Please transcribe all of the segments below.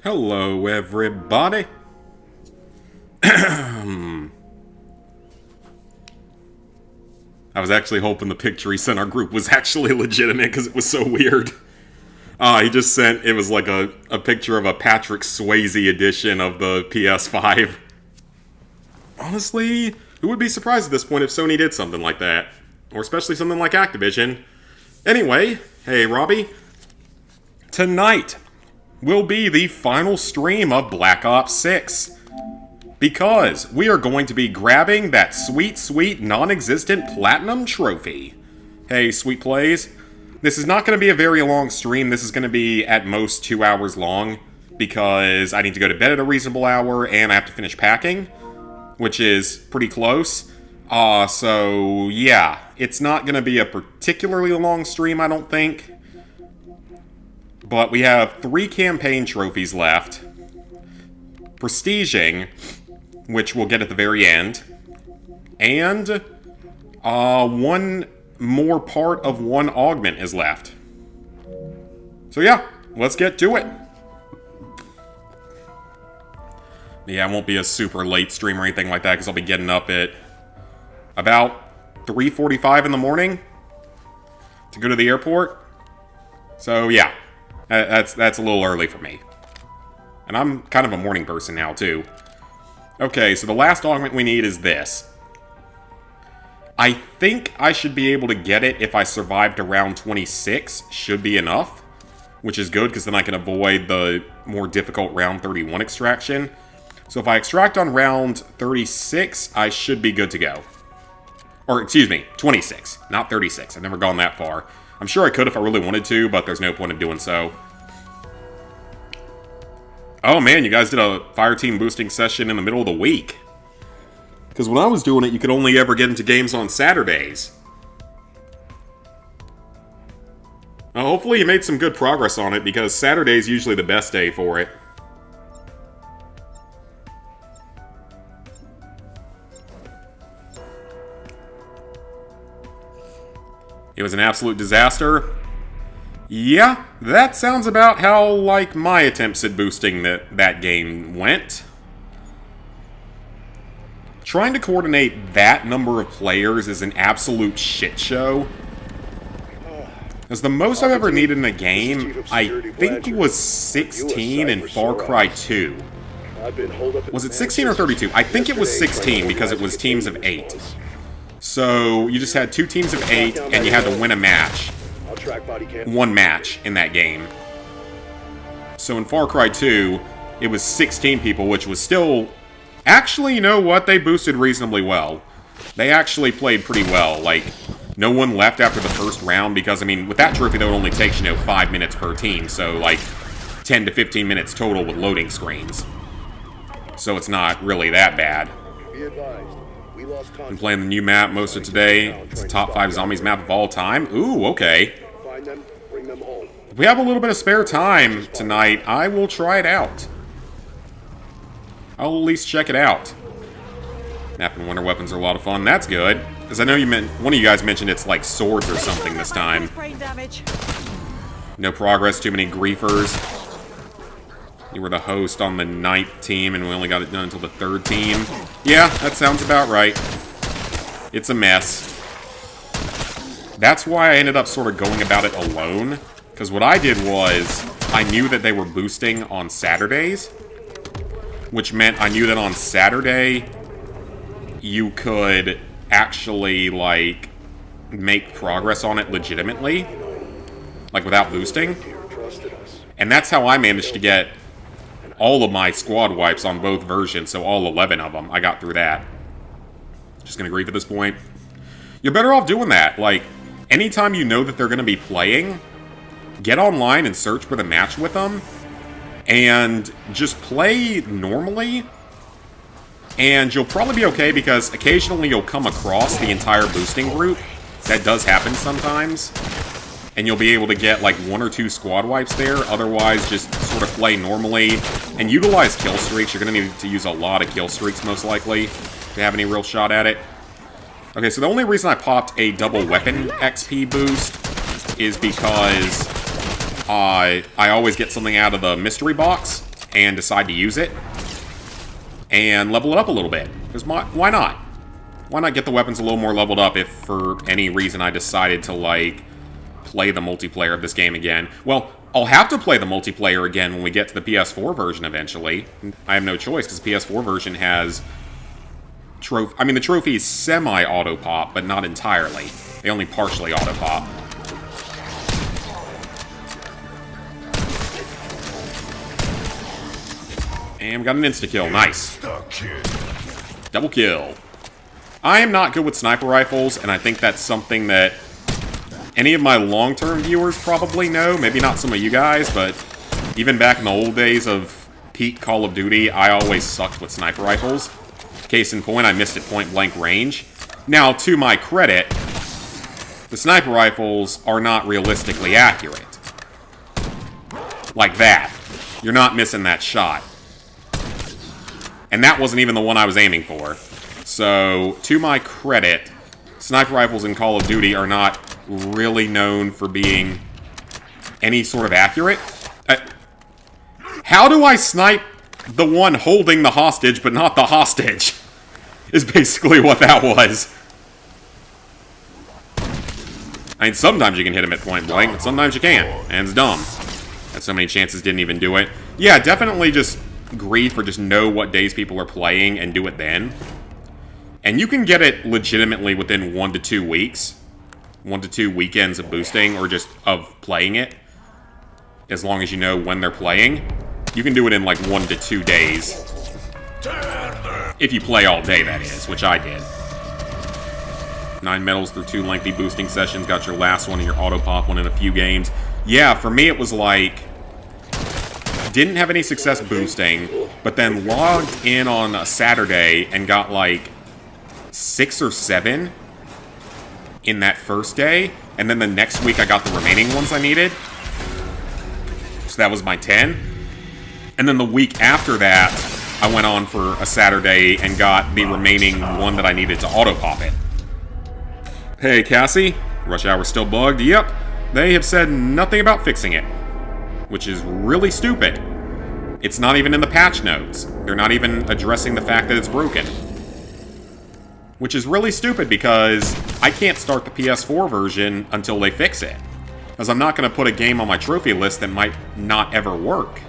Hello, everybody. I was actually hoping the picture he sent our group was actually legitimate because it was so weird. He just sent, it was like a picture of a Patrick Swayze edition of the PS5. Honestly, who would be surprised at this point if Sony did something like that? Or especially something like Activision. Anyway, hey Robbie. Tonight will be the final stream of Black Ops 6. Because we are going to be grabbing that sweet, sweet, non-existent Platinum Trophy. Hey, Sweet Plays. This is not going to be a very long stream. This is going to be at most 2 hours long. Because I need to go to bed at a reasonable hour and I have to finish packing. Which is pretty close. So yeah. It's not going to be a particularly long stream, I don't think. But we have 3 campaign trophies left. Prestiging, which we'll get at the very end. And one more part of one augment is left. So yeah, let's get to it. Yeah, it won't be a super late stream or anything like that because I'll be getting up at about 3:45 in the morning to go to the airport. So yeah, that's a little early for me. And I'm kind of a morning person now, too. Okay, so the last augment we need is this. I think I should be able to get it if I survive to round 26. Should be enough. Which is good, because then I can avoid the more difficult round 31 extraction. So if I extract on round 36, I should be good to go. Or, excuse me, 26, not 36. I've never gone that far. I'm sure I could if I really wanted to, but there's no point in doing so. Oh man, you guys did a Fireteam boosting session in the middle of the week. Because when I was doing it, you could only ever get into games on Saturdays. Well, hopefully you made some good progress on it, because Saturday's usually the best day for it. It was an absolute disaster. Yeah, that sounds about how, like, my attempts at boosting that game went. Trying to coordinate that number of players is an absolute shit show. As the most I've ever needed in a game, I think was 16 in Far Cry 2. Was it 16 or 32? I think it was 16 because it was teams of 8. So, you just had 2 teams of 8, and you had to win a match. One match in that game. So in Far Cry 2, it was 16 people, which was still... Actually, you know what? They boosted reasonably well. They actually played pretty well. Like, no one left after the first round, because, I mean, with that trophy, that would only take, 5 minutes per team. So, like, 10 to 15 minutes total with loading screens. So it's not really that bad. Been playing the new map most of today. It's a top 5 zombies map of all time. Ooh, okay. If we have a little bit of spare time tonight, I will try it out. I'll at least check it out. Map and winter weapons are a lot of fun. That's good. Because I know one of you guys mentioned it's like swords or something this time. No progress, too many griefers. You were the host on the 9th team, and we only got it done until the 3rd team. Yeah, that sounds about right. It's a mess. That's why I ended up sort of going about it alone. Because what I did was, I knew that they were boosting on Saturdays. Which meant I knew that on Saturday, you could actually, like, make progress on it legitimately. Like, without boosting. And that's how I managed to get all of my squad wipes on both versions, so all 11 of them. I got through that. Just gonna grief at this point. You're better off doing that. Like, anytime you know that they're gonna be playing, get online and search for the match with them, and just play normally, and you'll probably be okay, because occasionally you'll come across the entire boosting group. That does happen sometimes. And you'll be able to get, like, 1 or 2 squad wipes there. Otherwise, just sort of play normally. And utilize kill streaks. You're going to need to use a lot of kill streaks, most likely, to have any real shot at it. Okay, so the only reason I popped a double weapon XP boost is because I always get something out of the mystery box. and decide to use it and level it up a little bit. Because why not? Why not get the weapons a little more leveled up if for any reason I decided to, like, play the multiplayer of this game again? Well, I'll have to play the multiplayer again when we get to the PS4 version eventually. I have no choice because the PS4 version has the trophies semi-auto-pop, but not entirely. They only partially auto-pop. And we got an insta-kill. Nice. Double kill. I am not good with sniper rifles, and I think that's something that any of my long-term viewers probably know. Maybe not some of you guys, but even back in the old days of peak Call of Duty, I always sucked with sniper rifles. Case in point, I missed at point-blank range. Now, to my credit, the sniper rifles are not realistically accurate. Like that. You're not missing that shot. And that wasn't even the one I was aiming for. So, to my credit, sniper rifles in Call of Duty are not really known for being any sort of accurate. How do I snipe the one holding the hostage, but not the hostage? Is basically what that was. I mean, sometimes you can hit him at point blank, but sometimes you can't. And it's dumb. And so many chances didn't even do it. Yeah, definitely just grief or just know what days people are playing and do it then. And you can get it legitimately within 1 to 2 weeks. 1 to 2 weekends of boosting or just of playing it. As long as you know when they're playing. You can do it in like 1 to 2 days. If you play all day, that is, which I did. 9 medals through 2 lengthy boosting sessions. Got your last one and your auto-pop one in a few games. Yeah, for me it was like... Didn't have any success boosting, but then logged in on a Saturday and got like 6 or 7 in that first day. And then the next week I got the remaining ones I needed. So that was my 10. And then the week after that, I went on for a Saturday and got the remaining one that I needed to auto-pop it. Hey, Cassie. Rush Hour's still bugged? Yep. They have said nothing about fixing it. Which is really stupid. It's not even in the patch notes. They're not even addressing the fact that it's broken. Which is really stupid because I can't start the PS4 version until they fix it. Because I'm not going to put a game on my trophy list that might not ever work.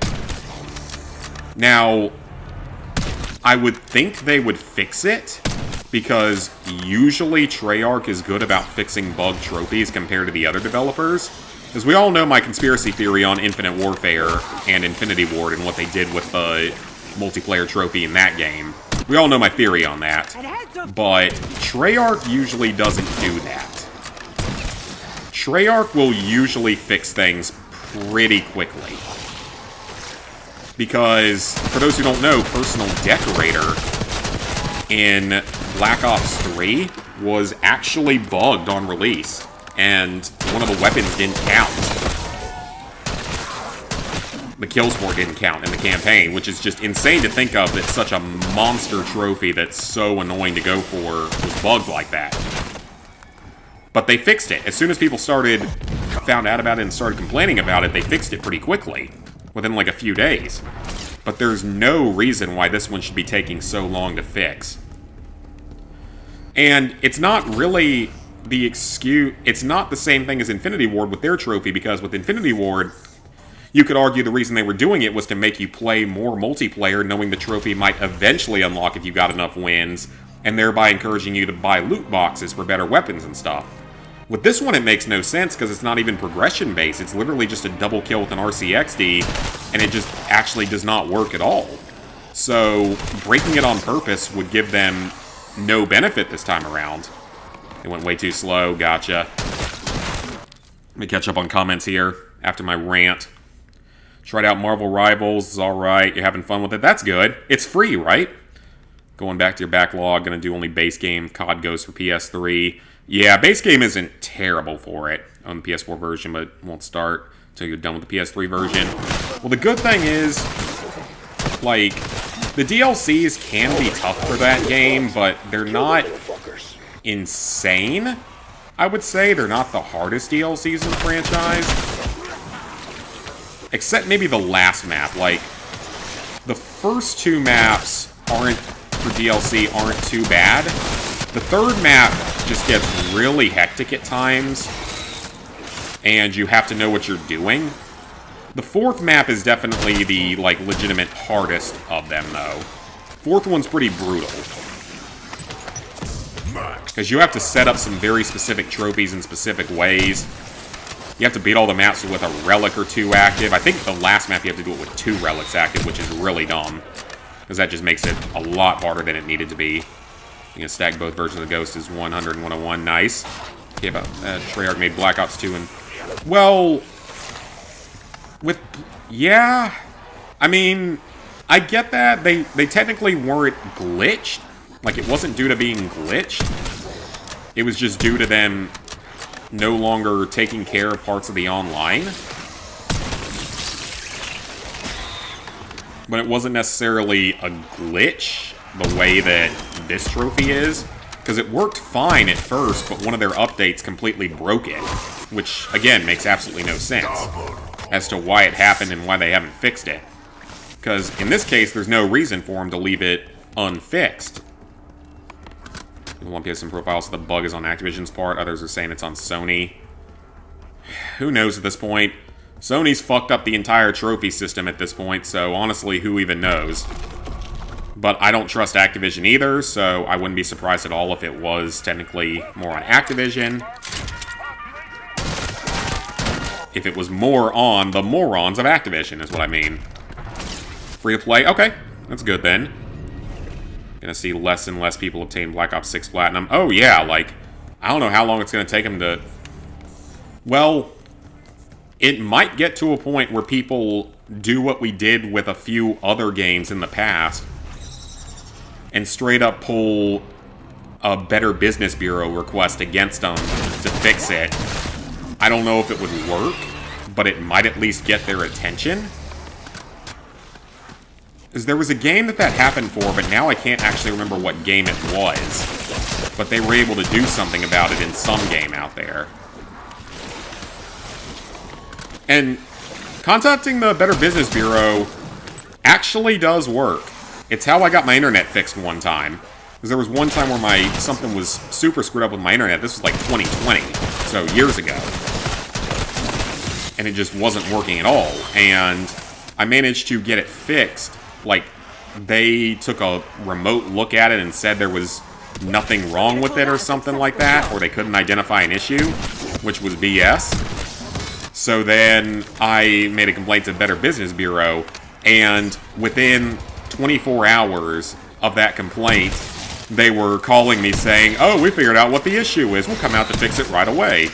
Now, I would think they would fix it, because usually Treyarch is good about fixing bugged trophies compared to the other developers. Because we all know my conspiracy theory on Infinite Warfare and Infinity Ward and what they did with the multiplayer trophy in that game. We all know my theory on that. But Treyarch usually doesn't do that. Treyarch will usually fix things pretty quickly. Because, for those who don't know, Personal Decorator in Black Ops 3 was actually bugged on release. And one of the weapons didn't count. The Killsport didn't count in the campaign, which is just insane to think of that such a monster trophy that's so annoying to go for was bugged like that. But they fixed it. As soon as people found out about it and started complaining about it, they fixed it pretty quickly. Within like a few days. But there's no reason why this one should be taking so long to fix. And it's not really the excuse... It's not the same thing as Infinity Ward with their trophy, because with Infinity Ward, you could argue the reason they were doing it was to make you play more multiplayer, knowing the trophy might eventually unlock if you got enough wins, and thereby encouraging you to buy loot boxes for better weapons and stuff. With this one, it makes no sense, because it's not even progression-based. It's literally just a double kill with an RCXD, and it just actually does not work at all. So, breaking it on purpose would give them no benefit this time around. It went way too slow, gotcha. Let me catch up on comments here after my rant. Tried out Marvel Rivals, it's alright, you're having fun with it, that's good. It's free, right? Going back to your backlog, gonna do only base game, COD Ghost for PS3. Yeah, base game isn't terrible for it on the PS4 version, but it won't start until you're done with the PS3 version. Well, the good thing is, like, the DLCs can be tough for that game, but they're not insane, I would say. They're not the hardest DLCs in the franchise. Except maybe the last map. Like, first two maps for DLC aren't too bad. The third map just gets really hectic at times, and you have to know what you're doing. The fourth map is definitely the, like, legitimate hardest of them, though. Fourth one's pretty brutal. Because you have to set up some very specific trophies in specific ways. You have to beat all the maps with a relic or two active. I think the last map you have to do it with 2 relics active, which is really dumb. Because that just makes it a lot harder than it needed to be. You can stack both versions of Ghost as 100 and 101. Nice. Yeah, but Treyarch made Black Ops 2 and... Well... Yeah... I mean... I get that. They technically weren't glitched. Like, it wasn't due to being glitched. It was just due to them no longer taking care of parts of the online. But it wasn't necessarily a glitch the way that this trophy is. Because it worked fine at first, but one of their updates completely broke it. Which, again, makes absolutely no sense as to why it happened and why they haven't fixed it. Because in this case, there's no reason for them to leave it unfixed. One PSN profile, so the bug is on Activision's part. Others are saying it's on Sony. Who knows at this point? Sony's fucked up the entire trophy system at this point, so honestly, who even knows? But I don't trust Activision either, so I wouldn't be surprised at all if it was technically more on Activision. If it was more on the morons of Activision, is what I mean. Free to play? Okay, that's good then. Gonna see less and less people obtain Black Ops 6 Platinum. Oh yeah, like, I don't know how long it's gonna take them to... Well, it might get to a point where people do what we did with a few other games in the past and straight up pull a Better Business Bureau request against them to fix it. I don't know if it would work, but it might at least get their attention. Because there was a game that happened for, but now I can't actually remember what game it was. But they were able to do something about it in some game out there. And contacting the Better Business Bureau actually does work. It's how I got my internet fixed one time. Because there was one time where something was super screwed up with my internet. This was like 2020, so years ago. And it just wasn't working at all. And I managed to get it fixed. Like, they took a remote look at it and said there was nothing wrong with it or something like that, or they couldn't identify an issue, which was BS. So then I made a complaint to Better Business Bureau, and within 24 hours of that complaint, they were calling me saying, "Oh, we figured out what the issue is. We'll come out to fix it right away."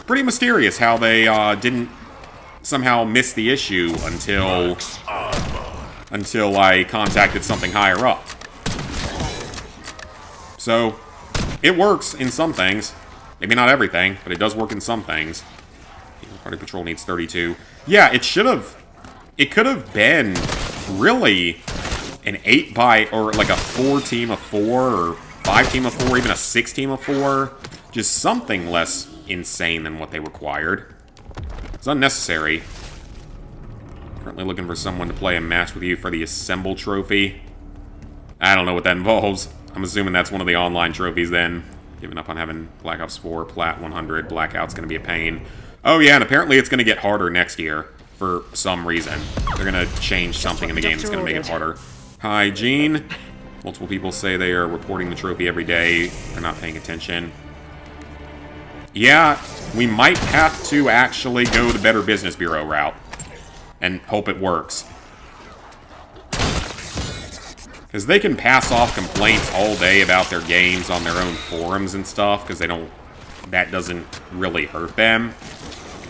Pretty mysterious how they didn't somehow miss the issue until I contacted something higher up. So, it works in some things. Maybe not everything, but it does work in some things. Party Patrol needs 32. Yeah, it could have been really an 8-by, or like a 4 team of 4, or 5 team of 4, even a 6 team of 4. Just something less insane than what they required. It's unnecessary. Currently looking for someone to play a match with you for the Assemble trophy. I don't know what that involves. I'm assuming that's one of the online trophies then. Giving up on having Black Ops 4, Plat 100, Blackout's going to be a pain. Oh yeah, and apparently it's going to get harder next year for some reason. They're going to change something in the game that's going to make it harder. Hi, Gene. Multiple people say they are reporting the trophy every day. They're not paying attention. Yeah, we might have to actually go the Better Business Bureau route. And hope it works. Because they can pass off complaints all day about their games on their own forums and stuff, because that doesn't really hurt them.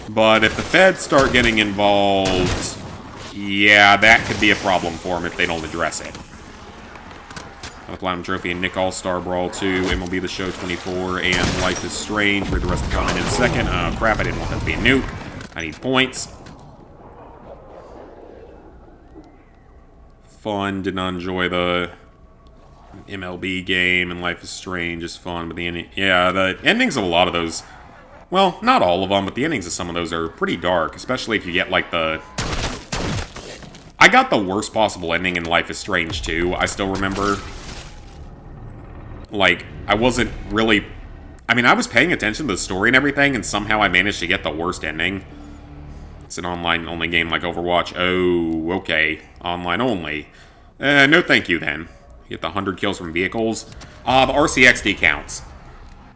But if the feds start getting involved, yeah, that could be a problem for them if they don't address it. The Platinum Trophy and Nick All-Star Brawl 2, MLB The Show 24, and Life is Strange. Read the rest of the comment in a second. Crap, I didn't want that to be a nuke. I need points. Fun, did not enjoy the MLB game, and Life is Strange is fun, but the endings of a lot of those, well, not all of them, but the endings of some of those are pretty dark, especially if you get, like, I got the worst possible ending in Life is Strange 2. I still remember. Like, I wasn't really... I mean, I was paying attention to the story and everything, and somehow I managed to get the worst ending. It's an online-only game like Overwatch. Oh, okay. Online only. No thank you, then. You get the 100 kills from vehicles. The RCXD counts.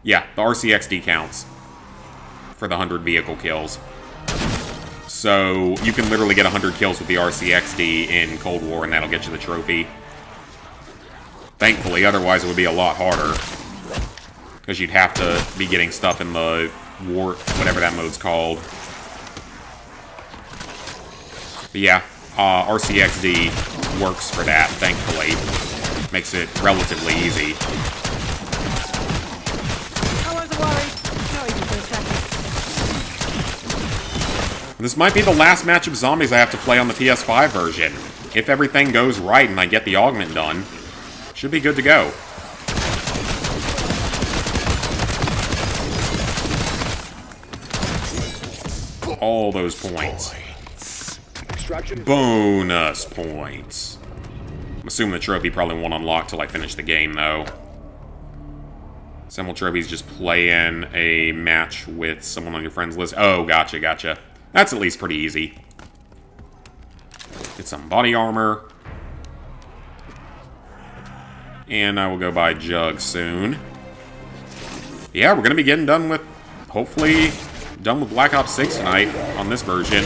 Yeah, the RCXD counts for the 100 vehicle kills. So, you can literally get 100 kills with the RCXD in Cold War, and that'll get you the trophy. Thankfully, otherwise it would be a lot harder. Because you'd have to be getting stuff in the war, whatever that mode's called. But yeah, RCXD works for that, thankfully. Makes it relatively easy. I wasn't worried. Not even for a second. This might be the last match of Zombies I have to play on the PS5 version. If everything goes right and I get the augment done, should be good to go. All those points. Bonus points. I'm assuming the trophy probably won't unlock till I finish the game, though. Assemble trophies, just play in a match with someone on your friends list. Oh, gotcha, gotcha. That's at least pretty easy. Get some body armor. And I will go buy Jug soon. Yeah, we're going to be getting done with, hopefully, done with Black Ops 6 tonight on this version.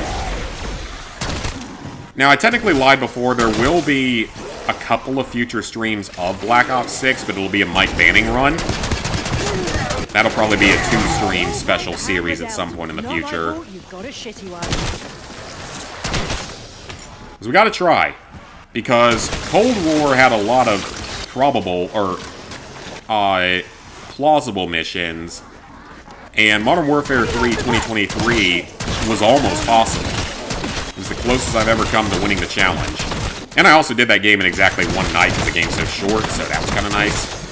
Now, I technically lied before. There will be a couple of future streams of Black Ops 6, but it'll be a Mike Banning run. That'll probably be a 2-stream special series at some point in the future. Because we gotta try. Because Cold War had a lot of probable, or plausible missions, and Modern Warfare 3 2023 was almost possible. It was the closest I've ever come to winning the challenge. And I also did that game in exactly one night because the game's so short, so that was kind of nice.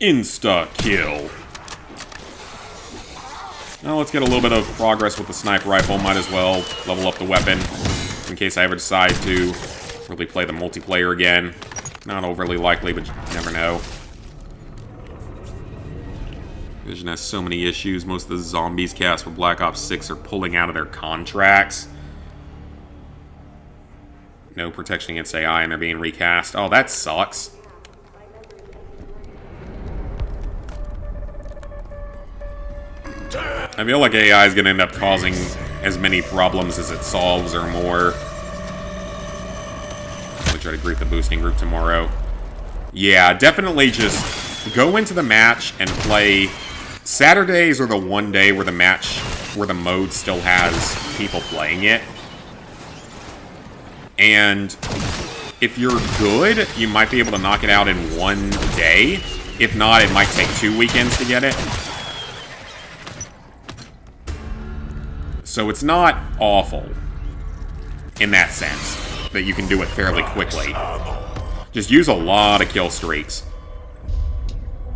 Insta-kill. Now let's get a little bit of progress with the sniper rifle. Might as well level up the weapon in case I ever decide to really play the multiplayer again. Not overly likely, but you never know. Vision has so many issues. Most of the Zombies cast for Black Ops 6 are pulling out of their contracts. No protection against AI and they're being recast. Oh, that sucks. I feel like AI is going to end up causing as many problems as it solves or more. I'll try to greet the boosting group tomorrow. Yeah, definitely just go into the match and play. Saturdays are the one day where the mode still has people playing it. And if you're good, you might be able to knock it out in one day. If not, it might take 2 weekends to get it. So it's not awful in that sense, that you can do it fairly quickly. Just use a lot of kill streaks.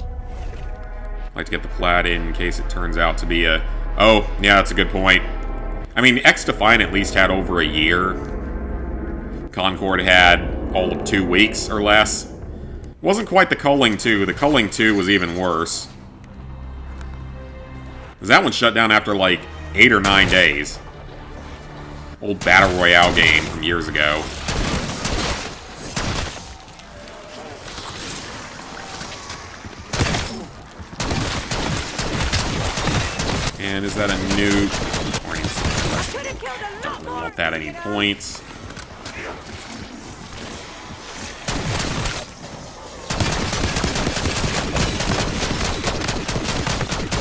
I like to get the plat in case it turns out to be a... Oh, yeah, that's a good point. I mean, X-Defiant at least had over a year. Concord had all of 2 weeks or less. Wasn't quite the Culling 2. The Culling 2 was even worse. Because that one shut down after, like, 8 or 9 days. Old Battle Royale game from years ago. And is that a nuke? Don't want that any points.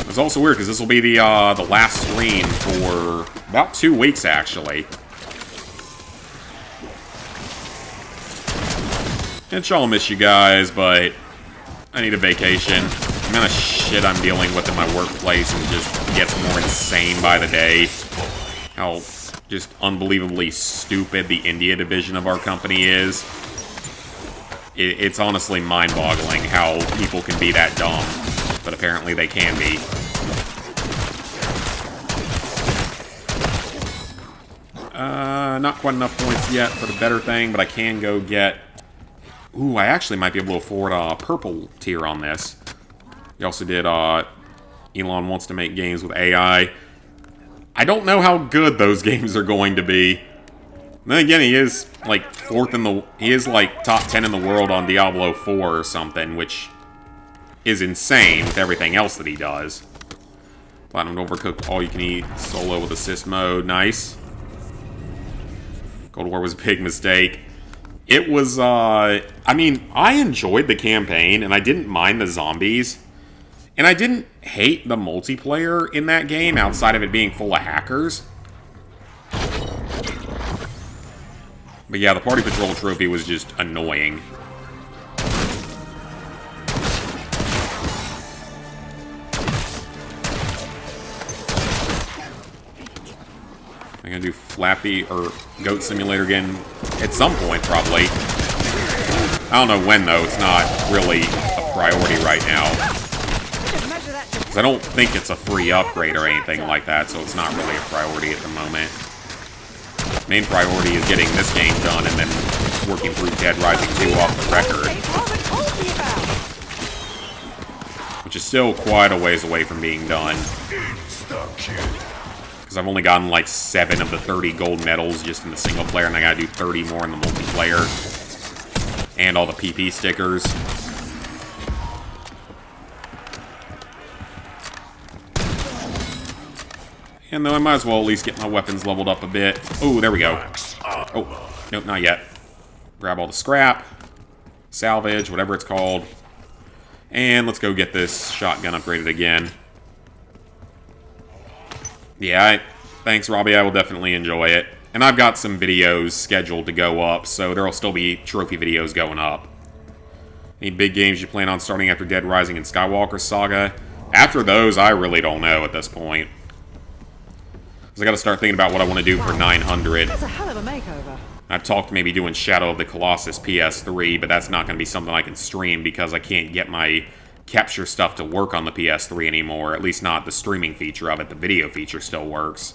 It's also weird because this will be the last stream for about 2 weeks, actually. And I'll miss you guys, but I need a vacation. The amount of shit I'm dealing with in my workplace and just gets more insane by the day. How just unbelievably stupid the India division of our company is. It's honestly mind-boggling how people can be that dumb, but apparently they can be. Not quite enough points yet for the better thing, but I can go get... Ooh, I actually might be able to afford a purple tier on this. He also did, Elon wants to make games with AI. I don't know how good those games are going to be. Then again, he is, like, he is, like, top 10 in the world on Diablo 4 or something, which is insane with everything else that he does. Platinum Overcooked all-you-can-eat solo with assist mode. Nice. Cold War was a big mistake. It was, I mean, I enjoyed the campaign, and I didn't mind the zombies. And I didn't hate the multiplayer in that game, outside of it being full of hackers. But yeah, the Party Patrol trophy was just annoying. I'm gonna do Flappy or Goat Simulator again at some point, probably. I don't know when, though. It's not really a priority right now. Because I don't think it's a free upgrade or anything like that, so it's not really a priority at the moment. Main priority is getting this game done and then working through Dead Rising 2 off the record. Which is still quite a ways away from being done. Because I've only gotten like 7 of the 30 gold medals just in the single player, and I gotta do 30 more in the multiplayer. And all the PP stickers. And though I might as well at least get my weapons leveled up a bit. Oh, there we go. Oh, nope, not yet. Grab all the scrap. Salvage, whatever it's called. And let's go get this shotgun upgraded again. Yeah, thanks, Robbie. I will definitely enjoy it. And I've got some videos scheduled to go up, so there'll still be trophy videos going up. Any big games you plan on starting after Dead Rising and Skywalker Saga? After those, I really don't know at this point. Because I gotta start thinking about what I want to do for 900. That's a hell of a makeover. I've talked maybe doing Shadow of the Colossus PS3, but that's not going to be something I can stream because I can't get my capture stuff to work on the PS3 anymore. At least not the streaming feature of it. The video feature still works.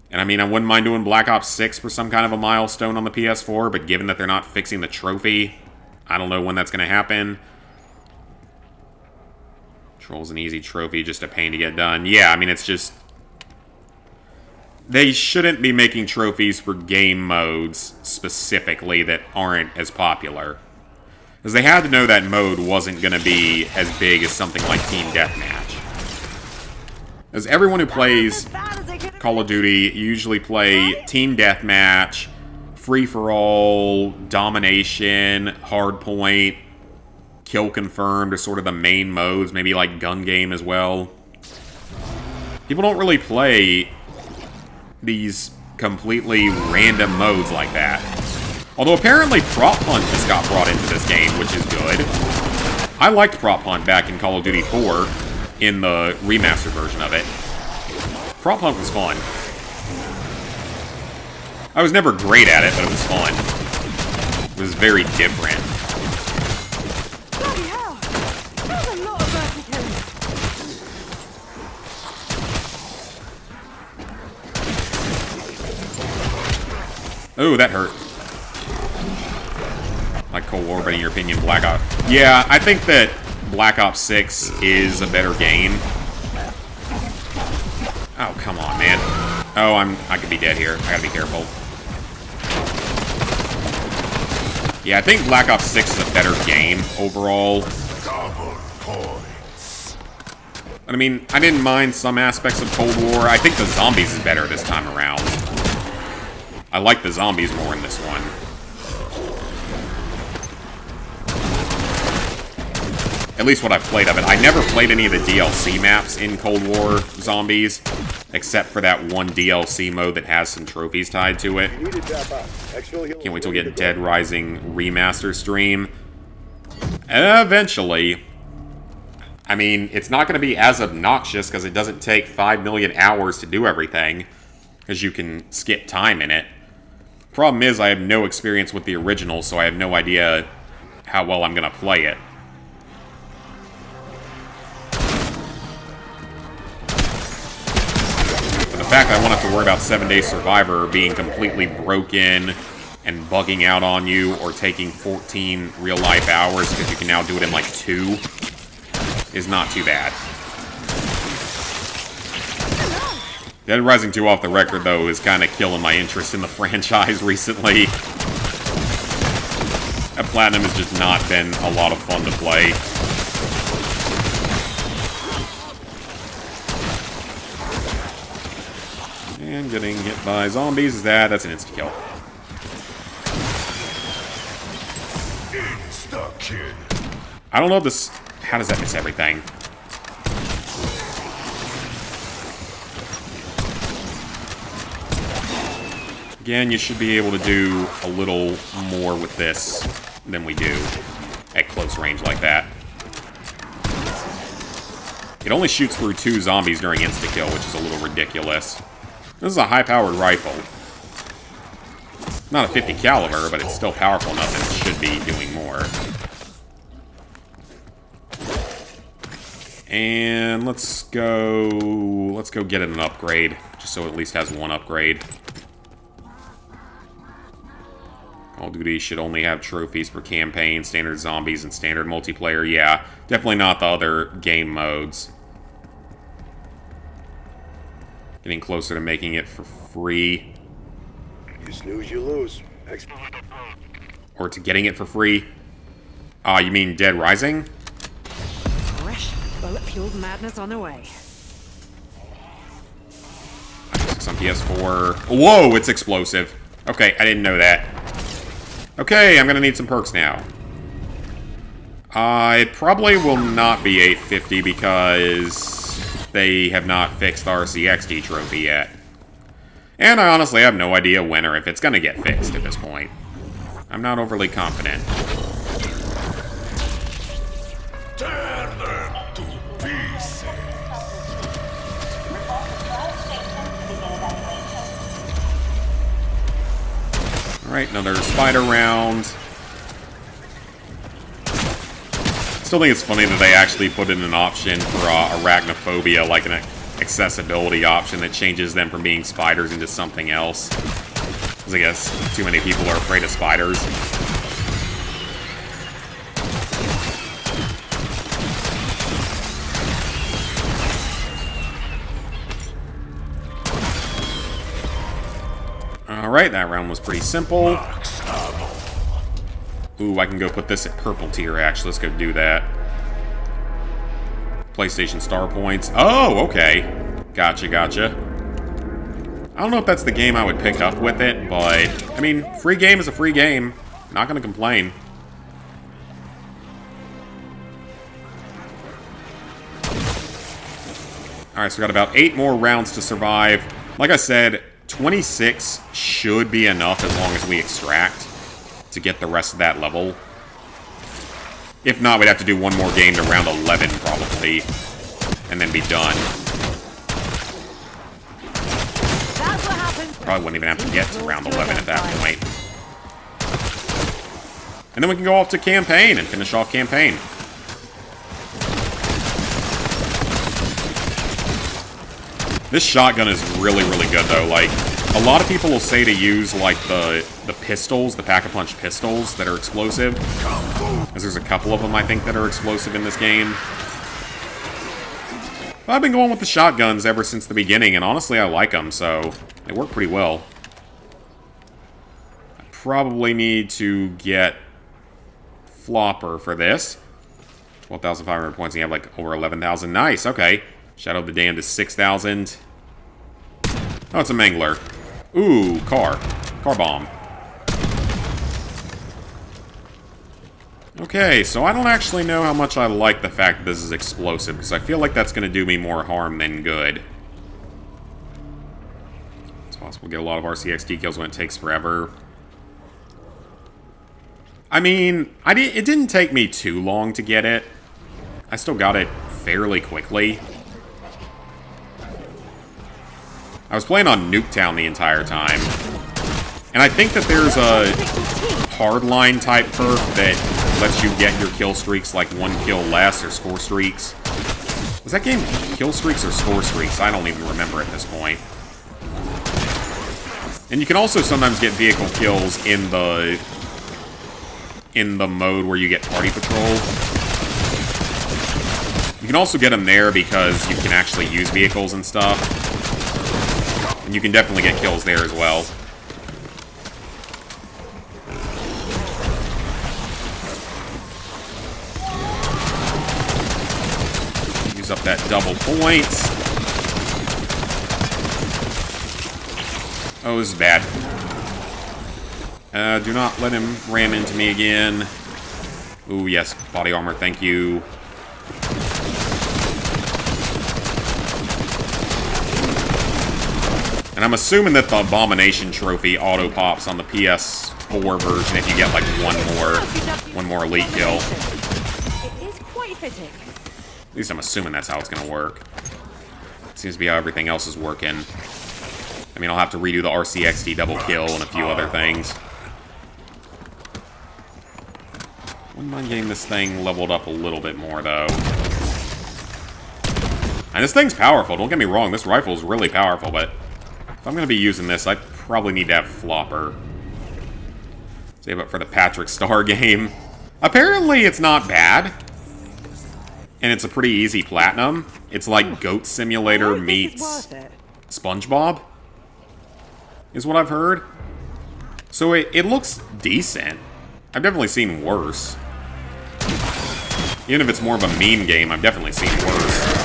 And I mean, I wouldn't mind doing Black Ops 6 for some kind of a milestone on the PS4, but given that they're not fixing the trophy, I don't know when that's going to happen. Troll's an easy trophy, just a pain to get done. Yeah, I mean, it's just... They shouldn't be making trophies for game modes, specifically, that aren't as popular. Because they had to know that mode wasn't going to be as big as something like Team Deathmatch. As everyone who plays Call of Duty usually play Team Deathmatch, Free-for-All, Domination, Hardpoint, Kill Confirmed are sort of the main modes, maybe like Gun Game as well. People don't really play these completely random modes like that. Although apparently Prop Hunt just got brought into this game, which is good. I liked Prop Hunt back in Call of Duty 4 in the remastered version of it. Prop Hunt was fun. I was never great at it, but it was fun. It was very different. Bloody hell! There's a lot of mercy killing. Oh, that hurt. Like Cold War, but in your opinion, Black Ops... Yeah, I think that Black Ops 6 is a better game. Oh, come on, man. Oh, I could be dead here. I gotta be careful. Yeah, I think Black Ops 6 is a better game overall. I mean, I didn't mind some aspects of Cold War. I think the zombies is better this time around. I like the zombies more in this one. At least what I've played of it. I never played any of the DLC maps in Cold War Zombies, except for that one DLC mode that has some trophies tied to it. Can't wait till we get Dead Rising Remaster stream. Eventually. I mean, it's not going to be as obnoxious because it doesn't take 5 million hours to do everything, because you can skip time in it. Problem is, I have no experience with the original, so I have no idea how well I'm going to play it. But the fact that I won't have to worry about 7-Day Survivor being completely broken and bugging out on you, or taking 14 real-life hours because you can now do it in like 2, is not too bad. Dead Rising 2 off the record, though, is kind of killing my interest in the franchise recently. At Platinum has just not been a lot of fun to play. And getting hit by zombies is that. That's an insta-kill. I don't know if this... How does that miss everything? Again, you should be able to do a little more with this than we do at close range like that. It only shoots through 2 zombies during insta-kill, which is a little ridiculous. This is a high-powered rifle. Not a 50 caliber, but it's still powerful enough that it should be doing more. And let's go get it an upgrade, just so it at least has 1 upgrade. Call of Duty should only have trophies for campaign, standard zombies, and standard multiplayer. Yeah, definitely not the other game modes. Getting closer to making it for free. You snooze, you lose. Or to getting it for free. You mean Dead Rising? Fresh, bullet-fueled madness on the way. It's on PS4. Whoa, it's explosive. Okay, I didn't know that. Okay, I'm gonna need some perks now. It probably will not be 850 because they have not fixed the RCXD trophy yet. And I honestly have no idea when or if it's gonna get fixed at this point. I'm not overly confident. Tear them to pieces. Alright, another spider round. Still think it's funny that they actually put in an option for arachnophobia, like an accessibility option that changes them from being spiders into something else. Because I guess too many people are afraid of spiders. Alright, that round was pretty simple. Ooh, I can go put this at purple tier, actually. Let's go do that. PlayStation Star Points. Oh, okay. Gotcha, gotcha. I don't know if that's the game I would pick up with it, but... I mean, free game is a free game. Not gonna complain. Alright, so we got about 8 more rounds to survive. Like I said, 26 should be enough as long as we extract to get the rest of that level. If not, we'd have to do one more game to round 11, probably, and then be done. That's what happens. Probably wouldn't even have to get to round 11 at that point. And then we can go off to campaign and finish off campaign. This shotgun is really, really good, though. Like, a lot of people will say to use, like, the pistols, the Pack-a-Punch pistols that are explosive. Because there's a couple of them, I think, that are explosive in this game. But I've been going with the shotguns ever since the beginning, and honestly, I like them, so they work pretty well. I probably need to get Flopper for this. 12,500 points, and you have, like, over 11,000. Nice, okay. Shadow of the Damned is 6,000. Oh, it's a Mangler. Ooh, car. Car bomb. Okay, so I don't actually know how much I like the fact that this is explosive, because I feel like that's going to do me more harm than good. It's possible to get a lot of RCXD kills when it takes forever. I mean, it didn't take me too long to get it. I still got it fairly quickly. I was playing on Nuketown the entire time. And I think that there's a hardline type perk that lets you get your kill streaks like 1 kill less, or score streaks. Was that game kill streaks or score streaks? I don't even remember at this point. And you can also sometimes get vehicle kills in the mode where you get party patrol. You can also get them there because you can actually use vehicles and stuff. And you can definitely get kills there as well. Use up that double points. Oh, this is bad. Do not let him ram into me again. Ooh, yes, body armor, thank you. And I'm assuming that the Abomination Trophy auto-pops on the PS4 version if you get, like, one more elite kill. It is quite fitting. At least I'm assuming that's how it's gonna work. Seems to be how everything else is working. I mean, I'll have to redo the RCXD double kill and a few other things. Wouldn't mind getting this thing leveled up a little bit more, though. And this thing's powerful, don't get me wrong, this rifle is really powerful, but if I'm going to be using this, I probably need to have Flopper. Save it for the Patrick Star game. Apparently, it's not bad. And it's a pretty easy platinum. It's like Goat Simulator meets SpongeBob, is what I've heard. So it looks decent. I've definitely seen worse. Even if it's more of a meme game, I've definitely seen worse.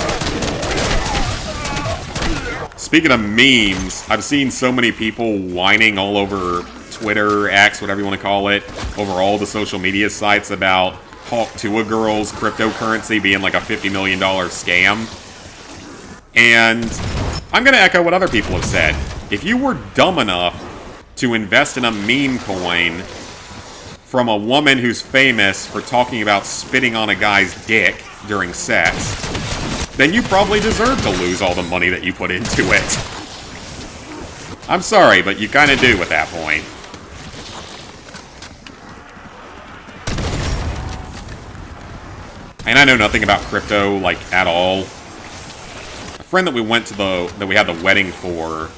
Speaking of memes, I've seen so many people whining all over Twitter, X, whatever you want to call it, over all the social media sites about Hawk Tuah Girls cryptocurrency being like a $50 million scam. And I'm going to echo what other people have said. If you were dumb enough to invest in a meme coin from a woman who's famous for talking about spitting on a guy's dick during sex, then you probably deserve to lose all the money that you put into it. I'm sorry, but you kind of do at that point. And I know nothing about crypto, like, at all. A friend that we went to that we had the wedding for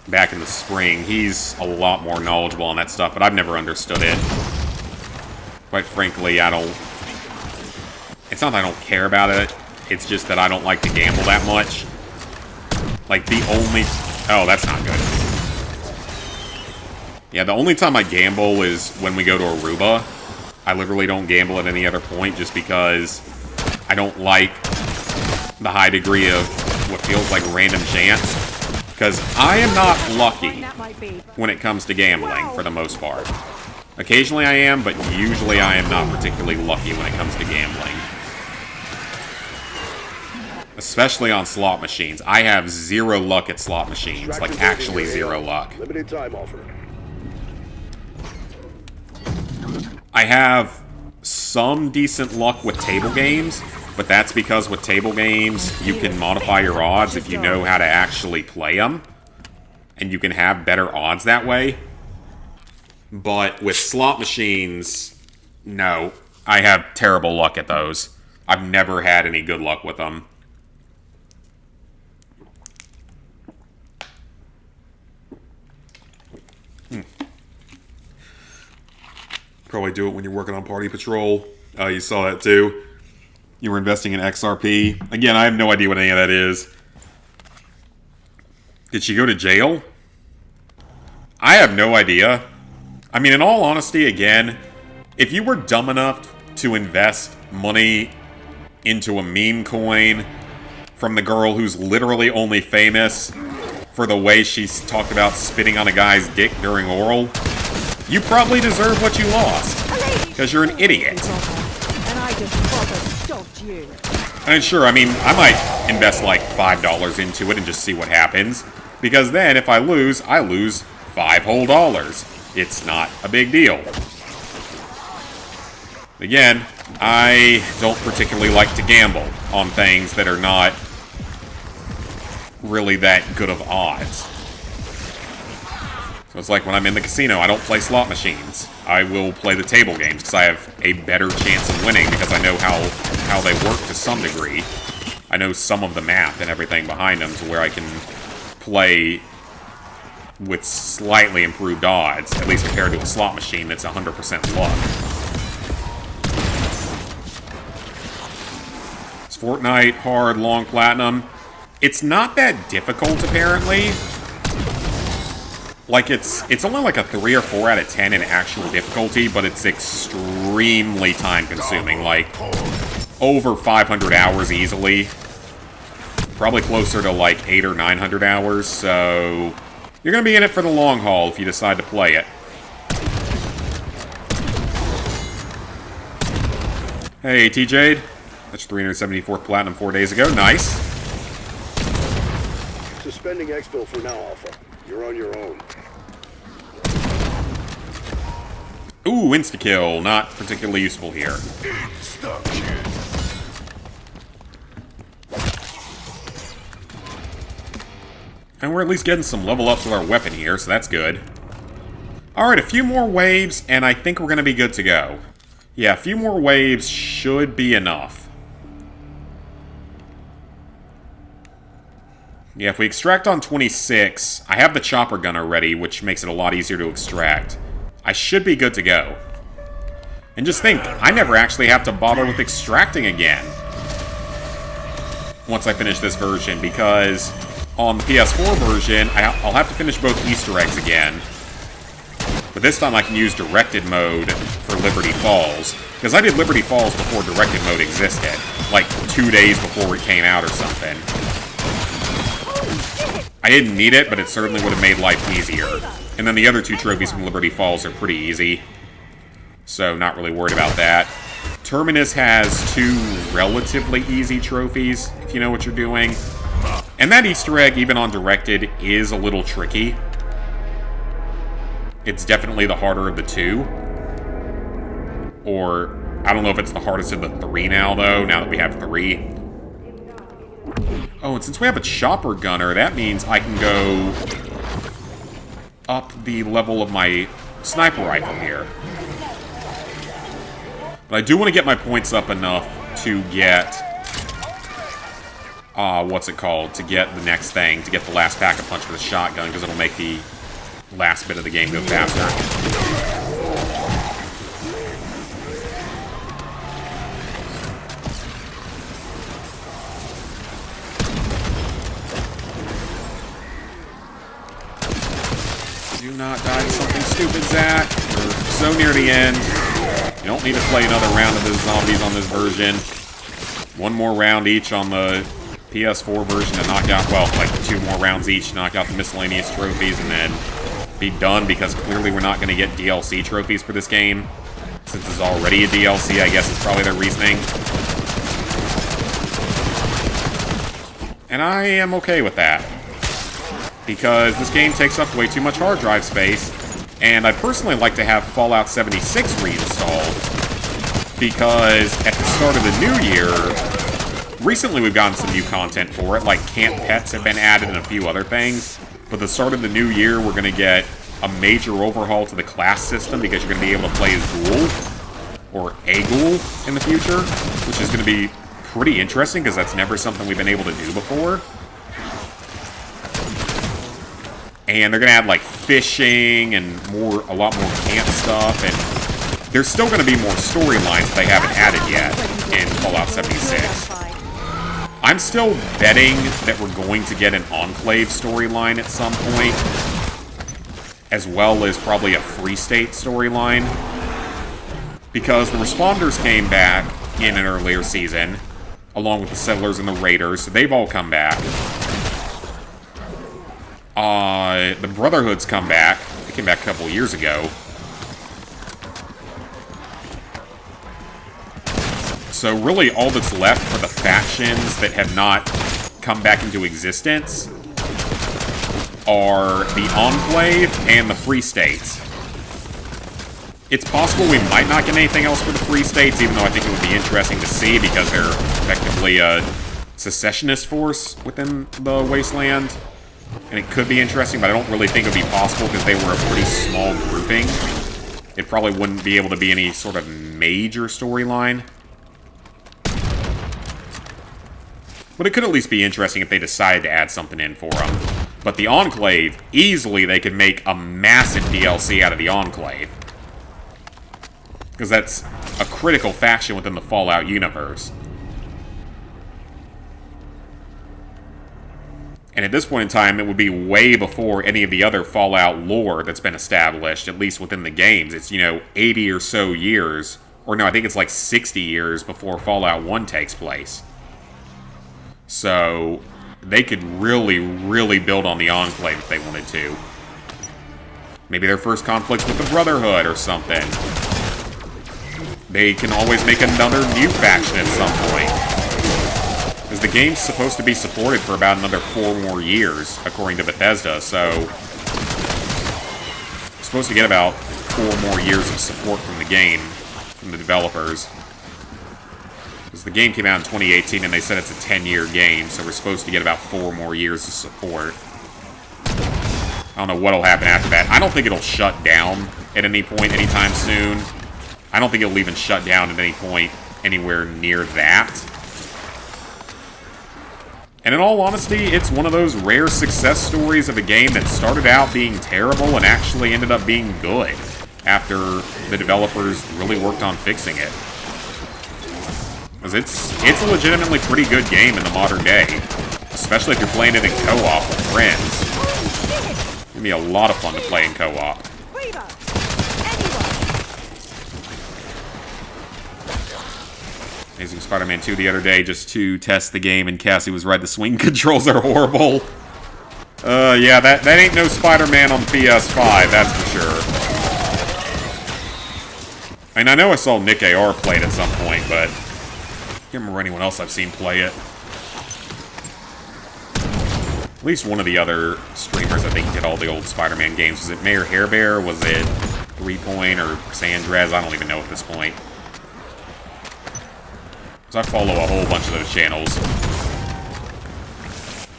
back in the spring, he's a lot more knowledgeable on that stuff, but I've never understood it. Quite frankly, it's not that I don't care about it, it's just that I don't like to gamble that much. Like, oh, that's not good. Yeah, the only time I gamble is when we go to Aruba. I literally don't gamble at any other point just because I don't like the high degree of what feels like random chance. Because I am not lucky when it comes to gambling, for the most part. Occasionally I am, but usually I am not particularly lucky when it comes to gambling. Especially on slot machines. I have zero luck at slot machines. Like, actually zero luck. Limited time offer. I have some decent luck with table games, but that's because with table games, you can modify your odds if you know how to actually play them. And you can have better odds that way. But with slot machines, no. I have terrible luck at those. I've never had any good luck with them. Probably do it when you're working on Party Patrol. You saw that too. You were investing in XRP. Again, I have no idea what any of that is. Did she go to jail? I have no idea. I mean, in all honesty, again, if you were dumb enough to invest money into a meme coin from the girl who's literally only famous for the way she's talked about spitting on a guy's dick during oral, you probably deserve what you lost. Because you're an idiot. And I just proper stopped you. And sure, I mean, I might invest like $5 into it and just see what happens. Because then, if I lose $5 whole. It's not a big deal. Again, I don't particularly like to gamble on things that are not really that good of odds. So it's like when I'm in the casino, I don't play slot machines. I will play the table games because I have a better chance of winning because I know how they work to some degree. I know some of the math and everything behind them to where I can play with slightly improved odds, at least compared to a slot machine that's 100% luck. It's Fortnite, hard, long, platinum. It's not that difficult, apparently. Like, it's only like a 3 or 4 out of 10 in actual difficulty, but it's extremely time-consuming. Like, over 500 hours easily. Probably closer to like 800 or 900 hours, so you're going to be in it for the long haul if you decide to play it. Hey, TJ. That's 374th Platinum 4 days ago. Nice. Suspending exfil for now, Alpha. You're on your own. Ooh, insta-kill. Not particularly useful here. Insta-kill. And we're at least getting some level ups with our weapon here, so that's good. Alright, a few more waves, and I think we're going to be good to go. Yeah, a few more waves should be enough. Yeah, if we extract on 26, I have the chopper gun already, which makes it a lot easier to extract. I should be good to go. And just think, I never actually have to bother with extracting again once I finish this version, because on the PS4 version, I'll have to finish both Easter eggs again. But this time I can use directed mode for Liberty Falls, because I did Liberty Falls before directed mode existed, like 2 days before it came out or something. I didn't need it, but it certainly would have made life easier. And then the other 2 trophies from Liberty Falls are pretty easy, so not really worried about that. Terminus has 2 relatively easy trophies, if you know what you're doing. And that Easter egg, even on directed, is a little tricky. It's definitely the harder of the 2. Or, I don't know if it's the hardest of the 3 now, though, now that we have 3. Oh, and since we have a chopper gunner, that means I can go up the level of my sniper rifle here. But I do want to get my points up enough to get... what's it called? To get the next thing, to get the last pack-a-punch with a shotgun, because it'll make the last bit of the game go faster. Do not die to something stupid, Zach. We're so near the end. You don't need to play another round of the zombies on this version. 1 more round each on the PS4 version to knock out, well, like 2 more rounds each to knock out the miscellaneous trophies, and then be done, because clearly we're not going to get DLC trophies for this game. Since it's already a DLC, I guess it's probably their reasoning. And I am okay with that, because this game takes up way too much hard drive space, and I personally like to have Fallout 76 reinstalled, because at the start of the new year, recently we've gotten some new content for it, like camp pets have been added and a few other things, but at the start of the new year we're going to get a major overhaul to the class system, because you're going to be able to play as Ghoul, or a Ghoul in the future, which is going to be pretty interesting, because that's never something we've been able to do before. And they're going to add, like, fishing and a lot more camp stuff, and there's still going to be more storylines that they haven't added yet in Fallout 76. I'm still betting that we're going to get an Enclave storyline at some point, as well as probably a Free State storyline, because the Responders came back in an earlier season, along with the Settlers and the Raiders, so they've all come back. The Brotherhood's come back. They came back a couple years ago. So really all that's left for the factions that have not come back into existence are the Enclave and the Free States. It's possible we might not get anything else for the Free States, even though I think it would be interesting to see, because they're effectively a secessionist force within the Wasteland. And it could be interesting, but I don't really think it would be possible, because they were a pretty small grouping. It probably wouldn't be able to be any sort of major storyline. But it could at least be interesting if they decided to add something in for them. But the Enclave, easily they could make a massive DLC out of the Enclave. Because that's a critical faction within the Fallout universe. And at this point in time, it would be way before any of the other Fallout lore that's been established, at least within the games. It's, 80 or so years, or no, I think it's like 60 years before Fallout 1 takes place. So, they could really, really build on the Enclave if they wanted to. Maybe their first conflict's with the Brotherhood or something. They can always make another new faction at some point. Because the game's supposed to be supported for about another 4 more years, according to Bethesda, so... We're supposed to get about 4 more years of support from the game, from the developers. Because the game came out in 2018 and they said it's a 10-year game, so we're supposed to get about 4 more years of support. I don't know what'll happen after that. I don't think it'll shut down at any point anytime soon. I don't think it'll even shut down at any point anywhere near that. And in all honesty, it's one of those rare success stories of a game that started out being terrible and actually ended up being good after the developers really worked on fixing it. Because it's a legitimately pretty good game in the modern day, especially if you're playing it in co-op with friends. It's gonna be a lot of fun to play in co-op. Amazing Spider-Man 2 the other day just to test the game, and Cassie was right, the swing controls are horrible. Yeah, that ain't no Spider-Man on PS5, that's for sure. And I know I saw Nick AR play it at some point, but I can't remember anyone else I've seen play it. At least one of the other streamers, I think, did all the old Spider-Man games. Was it Mayor Hairbear? Was it 3-Point or Sandrez? I don't even know at this point. Because I follow a whole bunch of those channels.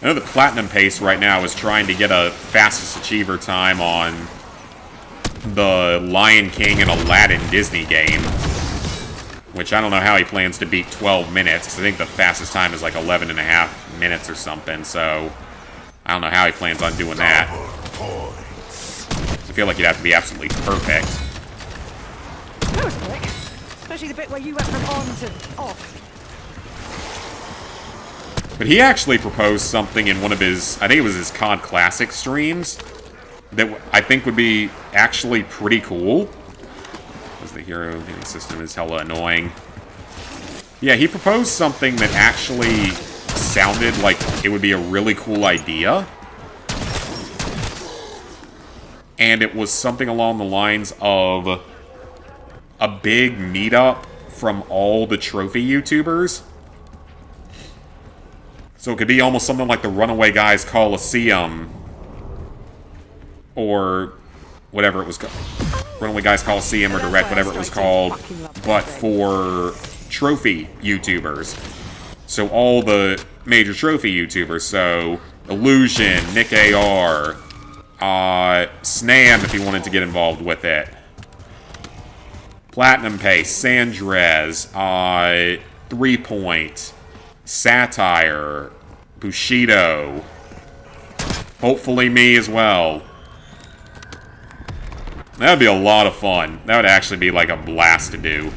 I know the Platinum Pace right now is trying to get a fastest achiever time on the Lion King and Aladdin Disney game. Which I don't know how he plans to beat 12 minutes, because I think the fastest time is like 11.5 minutes or something, so I don't know how he plans on doing that. I feel like he'd have to be absolutely perfect. That was quick. Especially the bit where you went from on to off. But he actually proposed something in one of his, I think it was his COD Classic streams, that I think would be actually pretty cool. Because the hero hitting system is hella annoying. Yeah, he proposed something that actually sounded like it would be a really cool idea. And it was something along the lines of a big meetup from all the trophy YouTubers. So it could be almost something like the Runaway Guys Coliseum, or whatever it was called. Runaway Guys Coliseum or Direct, whatever it was called, but for trophy YouTubers. So all the major trophy YouTubers, so Illusion, Nick AR, Snam if you wanted to get involved with it, Platinum Pace, Sandrez, 3-Point, Satire, Bushido, hopefully me as well. That would be a lot of fun. That would actually be like a blast to do.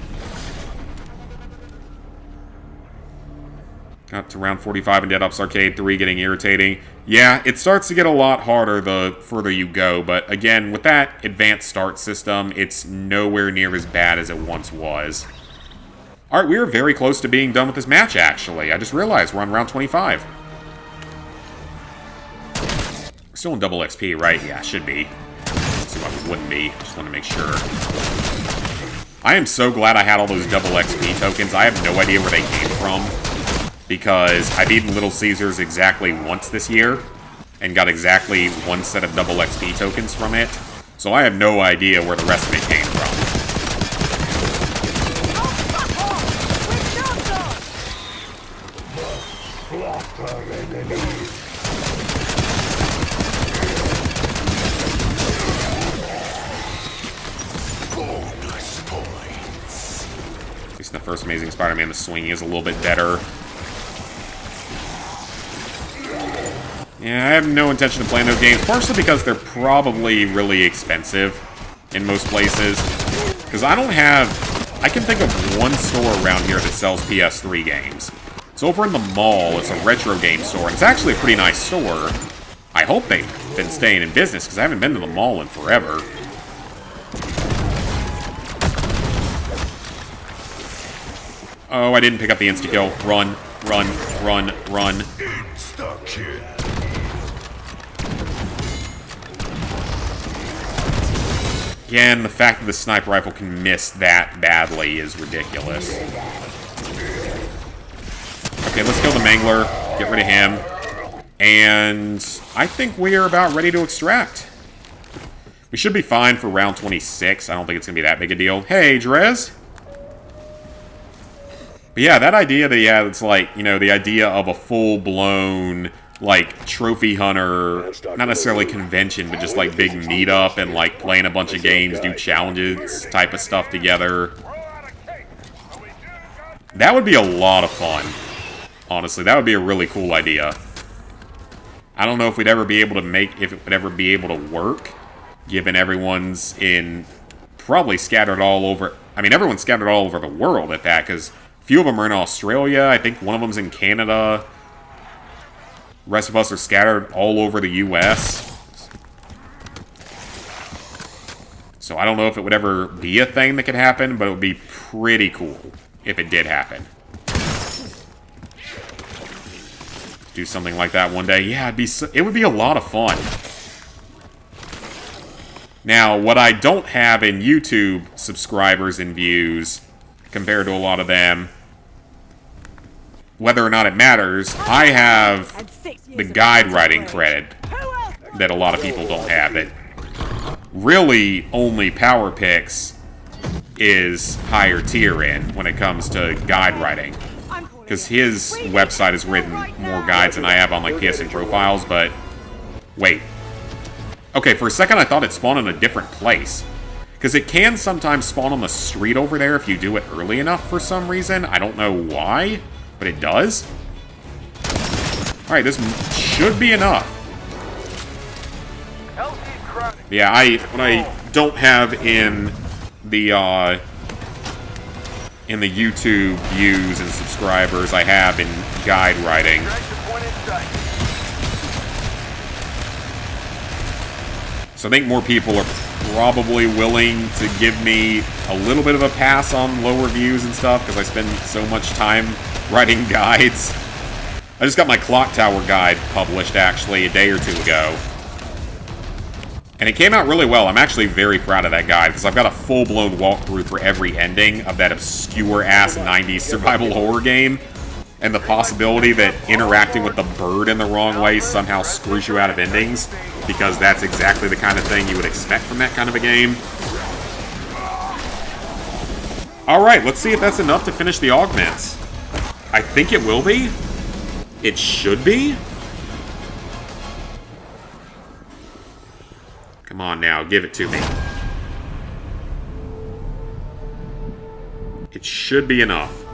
Got to round 45 in Dead Ops Arcade 3 getting irritating. Yeah, it starts to get a lot harder the further you go, but again, with that advanced start system, it's nowhere near as bad as it once was. Alright, we are very close to being done with this match, actually. I just realized we're on round 25. We're still in double XP, right? Yeah, should be. Let's see why it wouldn't be. Just want to make sure. I am so glad I had all those double XP tokens. I have no idea where they came from, because I've eaten Little Caesars exactly once this year, and got exactly one set of double XP tokens from it. So I have no idea where the rest of it came from. At least in the first Amazing Spider-Man, the swinging is a little bit better. Yeah, I have no intention of playing those games, partially because they're probably really expensive in most places. Because I don't have... I can think of one store around here that sells PS3 games. It's over in the mall. It's a retro game store, and it's actually a pretty nice store. I hope they've been staying in business, because I haven't been to the mall in forever. Oh, I didn't pick up the insta-kill. Run, run, run, run. Insta-kill. Again, the fact that the sniper rifle can miss that badly is ridiculous. Okay, let's kill the Mangler. Get rid of him. And I think we are about ready to extract. We should be fine for round 26. I don't think it's going to be that big a deal. Hey, Drez. But yeah, that idea that, yeah, it's like, you know, the idea of a full-blown, like, trophy hunter, not necessarily convention, but just, like, big meetup and, like, playing a bunch of games, do challenges type of stuff together. That would be a lot of fun. Honestly, that would be a really cool idea. I don't know if we'd ever be able to if it would ever be able to work, given everyone's probably scattered all over, I mean, everyone's scattered all over the world at that, because a few of them are in Australia, I think one of them's in Canada. The rest of us are scattered all over the US. So I don't know if it would ever be a thing that could happen, but it would be pretty cool if it did happen. Do something like that one day. Yeah, it would be a lot of fun. Now, what I don't have in YouTube subscribers and views, compared to a lot of them, whether or not it matters, I have the guide writing credit that a lot of people don't have. That really only Power Picks is higher tier in when it comes to guide writing. Because his website has written more guides than I have on, like, PSN profiles, but... Wait. Okay, for a second I thought it spawned in a different place. Because it can sometimes spawn on the street over there if you do it early enough for some reason. I don't know why, but it does. Alright, this should be enough. Yeah, what I don't have in the YouTube views and subscribers, I have in guide writing. So I think more people are probably willing to give me a little bit of a pass on lower views and stuff, because I spend so much time writing guides. I just got my Clock Tower guide published, actually, a day or two ago. And it came out really well. I'm actually very proud of that guide, because I've got a full-blown walkthrough for every ending of that obscure-ass 90s survival horror game, and the possibility that interacting with the bird in the wrong way somehow screws you out of endings, because that's exactly the kind of thing you would expect from that kind of a game. Alright, let's see if that's enough to finish the augments. I think it will be. It should be. Come on now, give it to me. It should be enough.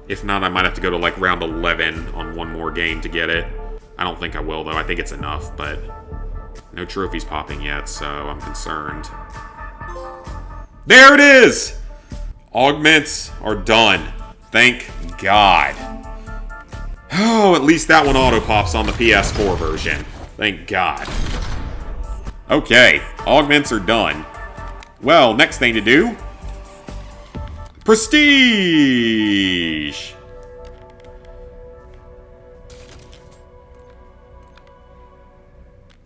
If not, I might have to go to, like, round 11 on one more game to get it. I don't think I will, though. I think it's enough, but no trophies popping yet, so I'm concerned. There it is! Augments are done. Thank God. Oh, at least that one auto-pops on the PS4 version. Thank God. Okay, augments are done. Well, next thing to do... Prestige!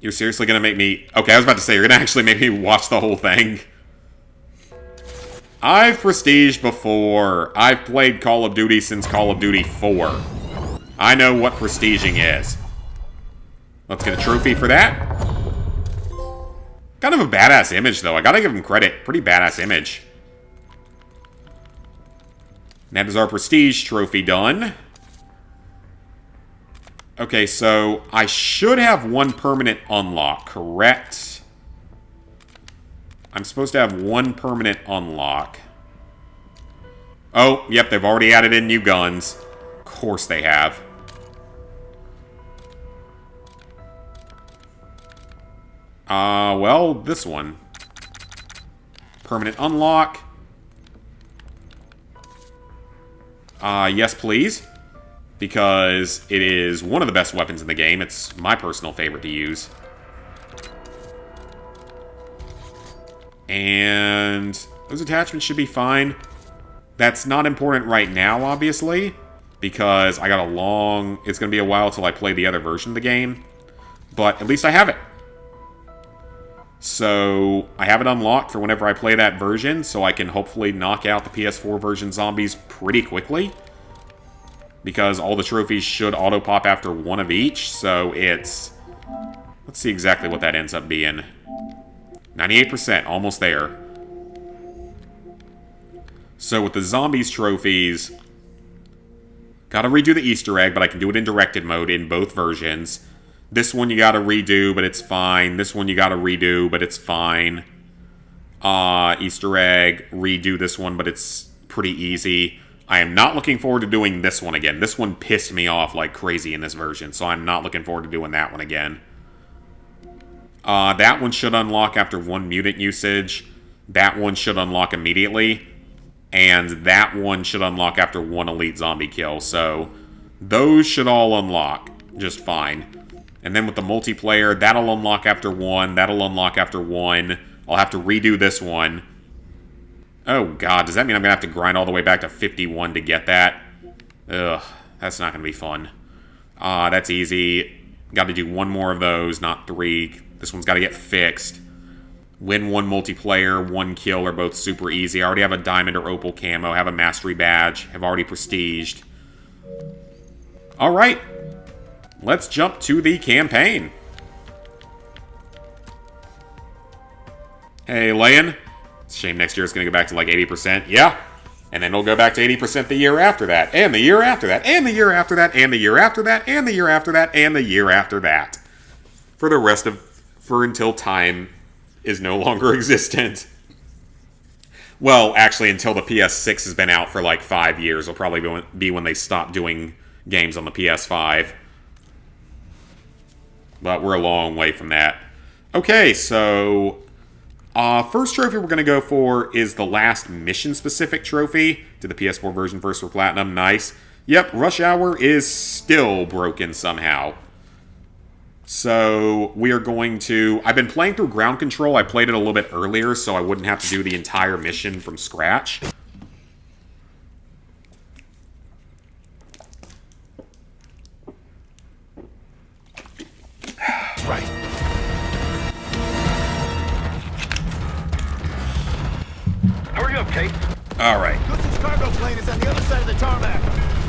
You're seriously gonna make me... Okay, I was about to say, you're gonna actually make me watch the whole thing. I've prestiged before. I've played Call of Duty since Call of Duty 4. I know what prestiging is. Let's get a trophy for that. Kind of a badass image, though. I gotta give him credit. Pretty badass image. That is our prestige trophy done. Okay, so I should have one permanent unlock, correct? I'm supposed to have one permanent unlock. Oh, yep, they've already added in new guns. Of course they have. Well, this one. Permanent unlock. Yes, please. Because it is one of the best weapons in the game. It's my personal favorite to use. And those attachments should be fine. That's not important right now, obviously, because I got it's going to be a while till I play the other version of the game. But at least I have it. So I have it unlocked for whenever I play that version, so I can hopefully knock out the PS4 version zombies pretty quickly. Because all the trophies should auto-pop after one of each, so it's... Let's see exactly what that ends up being. 98%, almost there. So with the zombies trophies, gotta redo the Easter egg, but I can do it in directed mode in both versions. This one you gotta redo, but it's fine. This one you gotta redo, but it's fine. Easter egg, redo this one, but it's pretty easy. I am not looking forward to doing this one again. This one pissed me off like crazy in this version, so I'm not looking forward to doing that one again. That one should unlock after 1 mutant usage. That one should unlock immediately. And that one should unlock after 1 elite zombie kill. So, those should all unlock just fine. And then with the multiplayer, that'll unlock after 1. That'll unlock after 1. I'll have to redo this one. Oh, God. Does that mean I'm going to have to grind all the way back to 51 to get that? Ugh. That's not going to be fun. That's easy. Got to do 1 more of those, not 3. This one's got to get fixed. Win 1 multiplayer, 1 kill are both super easy. I already have a diamond or opal camo, have a mastery badge, have already prestiged. Alright. Let's jump to the campaign. Hey, Leon. It's a shame next year it's going to go back to like 80%. Yeah. And then it'll go back to 80% the year after that, and the year after that, and the year after that, and the year after that, and the year after that, and the year after that. For the rest of... for until time is no longer existent. Well, actually, until the PS6 has been out for like 5 years. Will probably be when they stop doing games on the PS5. But we're a long way from that. Okay, so... first trophy we're going to go for is the last mission-specific trophy. To the PS4 version first for Platinum. Nice. Yep, Rush Hour is still broken somehow. So, we are going to... I've been playing through Ground Control. I played it a little bit earlier, so I wouldn't have to do the entire mission from scratch. Right. Hurry up, Kate. Alright. Goodson's cargo plane is on the other side of the tarmac.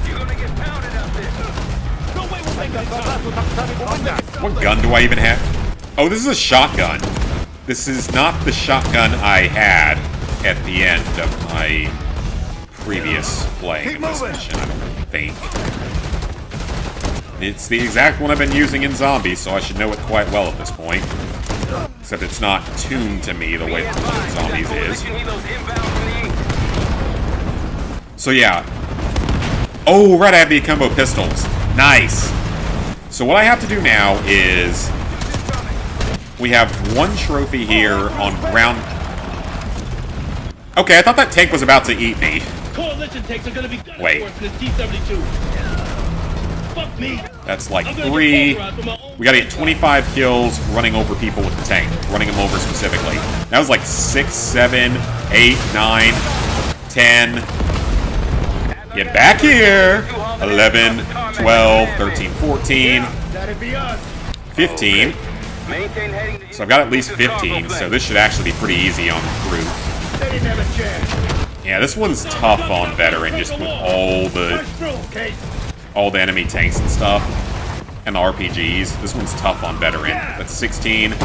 You're gonna get pounded out there. No way we'll make that. What gun do I even have? Oh, this is a shotgun. This is not the shotgun I had at the end of my previous playing of this mission, I don't think. It's the exact one I've been using in Zombies, so I should know it quite well at this point. Except it's not tuned to me the way Zombies is. So yeah. Oh, right, I have the combo pistols. Nice. So what I have to do now is... we have 1 trophy here on ground... Okay, I thought that tank was about to eat me. Coalition tanks are gonna be Wait. this T-72. Fuck me. That's like 3... we gotta get 25 kills running over people with the tank. Running them over specifically. That was like 6, 7, 8, 9, 10... Get back here! 11, 12, 13, 14, 15. So I've got at least 15, so this should actually be pretty easy on crew. Yeah, this one's tough on veteran, just with all the enemy tanks and stuff. And the RPGs. This one's tough on veteran. That's 16,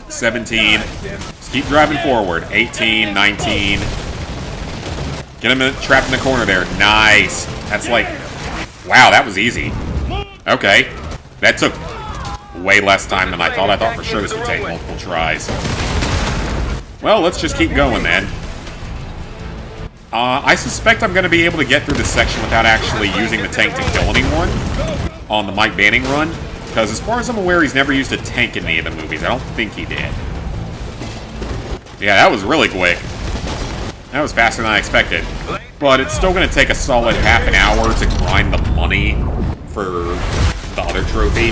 17. Just keep driving forward. 18, 19. Get him trapped in the corner there. Nice. That's like... wow, that was easy. Okay. That took way less time than I thought. I thought for sure this would take multiple tries. Well, let's just keep going then. I suspect I'm going to be able to get through this section without actually using the tank to kill anyone on the Mike Banning run. Because as far as I'm aware, he's never used a tank in any of the movies. I don't think he did. Yeah, that was really quick. That was faster than I expected. But it's still going to take a solid half an hour to grind the money for the other trophy.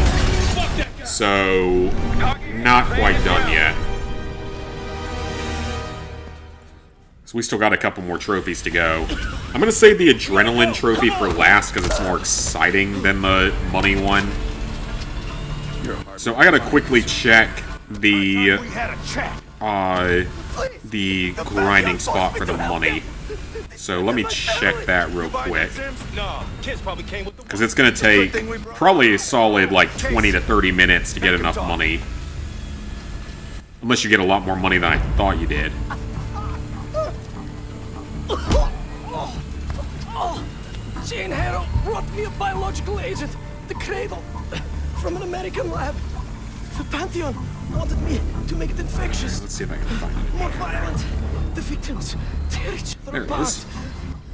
So, not quite done yet. So we still got a couple more trophies to go. I'm going to save the adrenaline trophy for last because it's more exciting than the money one. So I got to quickly check the grinding spot for the money. So let me check that real quick. Because it's going to take probably a solid like 20 to 30 minutes to get enough money. Unless you get a lot more money than I thought you did. Jane Harrow brought me a biological agent, the Cradle, from an American lab. The Pantheon wanted me to make it infectious. Let's see if I can find it. More violent. The victims tear each other There it apart. is.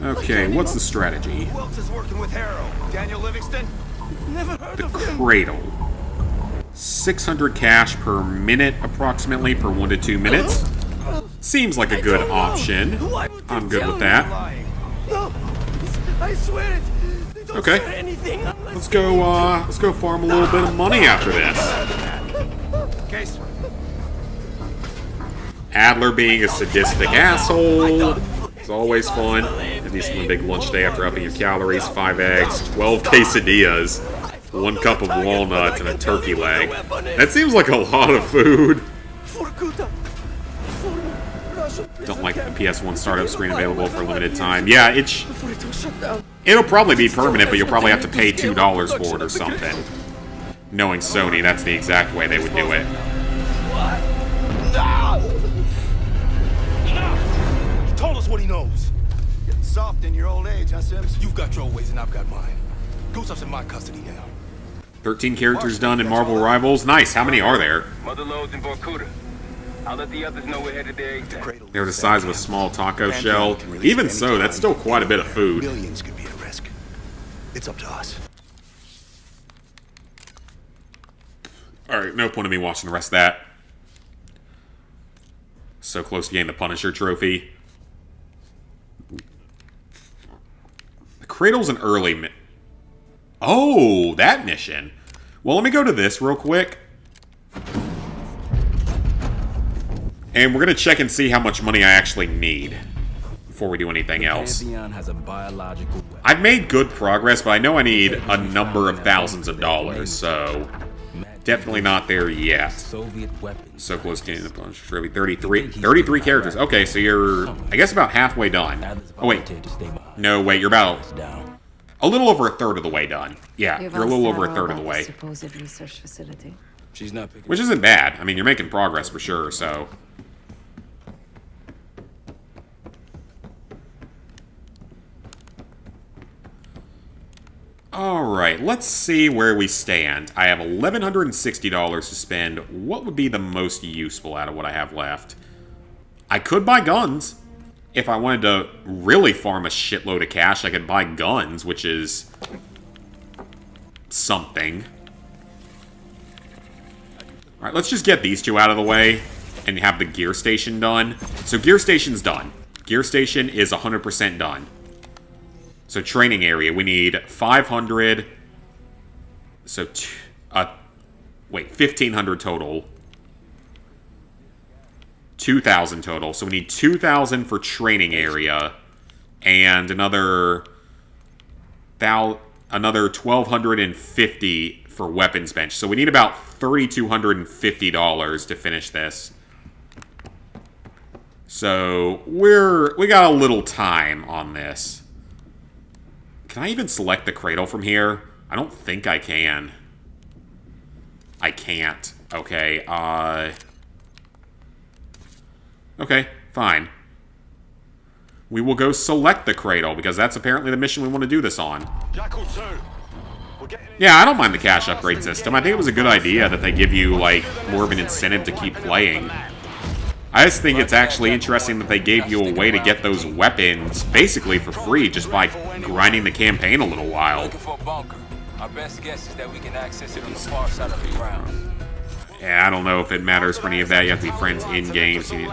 Okay, what's the strategy? Who else is working with Harrow? Daniel Livingston? Never heard of him. Cradle. 600 cash per minute, approximately, per 1 to 2 minutes. Seems like a good option. Why would they I'm good tell with me? that. Lying. No, I swear it. They don't Okay. share anything unless Let's go farm a little bit of money after this. Case. Adler being a sadistic asshole. It's always fun. A decently big lunch day after upping your calories. 5 eggs, 12 quesadillas, 1 cup of walnuts, and a turkey leg. That seems like a lot of food. Don't like the PS1 startup screen available for a limited time. Yeah, it'll probably be permanent, but you'll probably have to pay $2 for it or something. Knowing Sony, that's the exact way they would do it. He told us what he knows. Getting soft in your old age, huh, Sims? You've got your ways and I've got mine. Goosup's in my custody now. 13 characters done in Marvel Rivals. Nice. How many are there? Mother loads in Vorkuta. I'll let the others know we're headed there ASAP. They're the size of a small taco shell. Even so, that's still quite a bit of food. Millions could be at risk. It's up to us. Alright, no point in me watching the rest of that. So close to getting the Punisher trophy. The Cradle's an early Oh, that mission. Well, let me go to this real quick. And we're going to check and see how much money I actually need before we do anything else. Pantheon has a biological weapon. I've made good progress, but I know I need a number of thousands of dollars, so definitely not there yet. Soviet weapons. So close to getting the Punisher trophy. 33 characters. Okay, so you're, I guess, about halfway done. Oh, wait. No, wait, you're about a little over a third of the way done. Yeah, you're a little over a third of the way. Supposed research facility. She's not picking. Which isn't bad. I mean, you're making progress for sure, so. Alright, let's see where we stand. I have $1,160 to spend. What would be the most useful out of what I have left? I could buy guns. If I wanted to really farm a shitload of cash, I could buy guns, which is something. Alright, let's just get these two out of the way and have the gear station done. So gear station's done. Gear station is 100% done. So training area, we need 500. So, wait, 1,500 total. 2,000 total. So we need 2,000 for training area, and another 1,250 for weapons bench. So we need about $3,250 to finish this. So we got a little time on this. Can I even select the Cradle from here? I don't think I can. I can't. Okay, okay, fine. We will go select the Cradle, because that's apparently the mission we want to do this on. Yeah, I don't mind the cash upgrade system. I think it was a good idea that they give you, like, more of an incentive to keep playing. I just think it's actually interesting that they gave you a way to get those weapons basically for free just by grinding the campaign a little while. Our best guess is that we can access it on the far side of the grounds. Yeah, I don't know if it matters for any of that. You have to be friends in-game, so you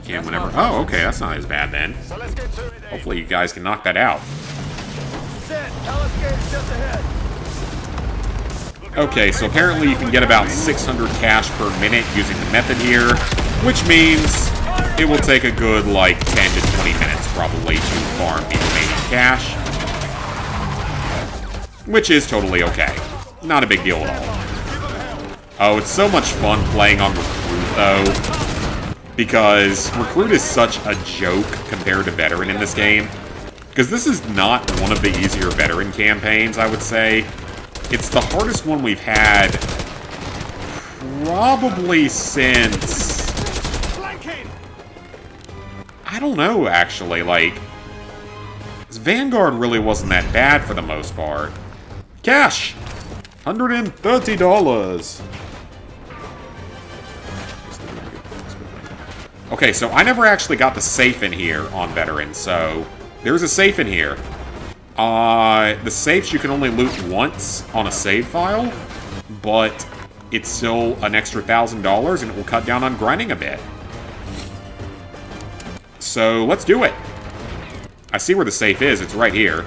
can whenever... Oh, okay, that's not as bad then. Hopefully you guys can knock that out. Okay, so apparently you can get about 600 cash per minute using the method here, which means it will take a good, like, 10 to 20 minutes probably to farm the remaining cash. Which is totally okay. Not a big deal at all. Oh, it's so much fun playing on Recruit, though, because Recruit is such a joke compared to Veteran in this game. Because this is not one of the easier Veteran campaigns, I would say. It's the hardest one we've had probably since... I don't know, actually, like... Vanguard really wasn't that bad for the most part. Cash! $130. Okay, so I never actually got the safe in here on Veteran, so there's a safe in here. The safes you can only loot once on a save file, but it's still an extra $1,000 and it will cut down on grinding a bit. So let's do it. I see where the safe is, it's right here.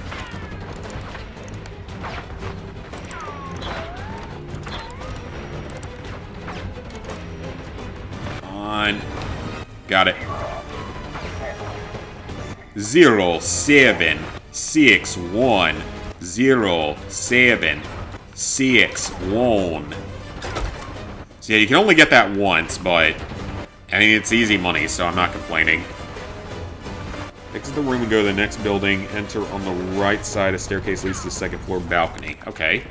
Got it. 0761 0761. So yeah, you can only get that once, but I mean it's easy money, so I'm not complaining. Exit the room and go to the next building. Enter on the right side. A staircase leads to the second floor balcony. Okay.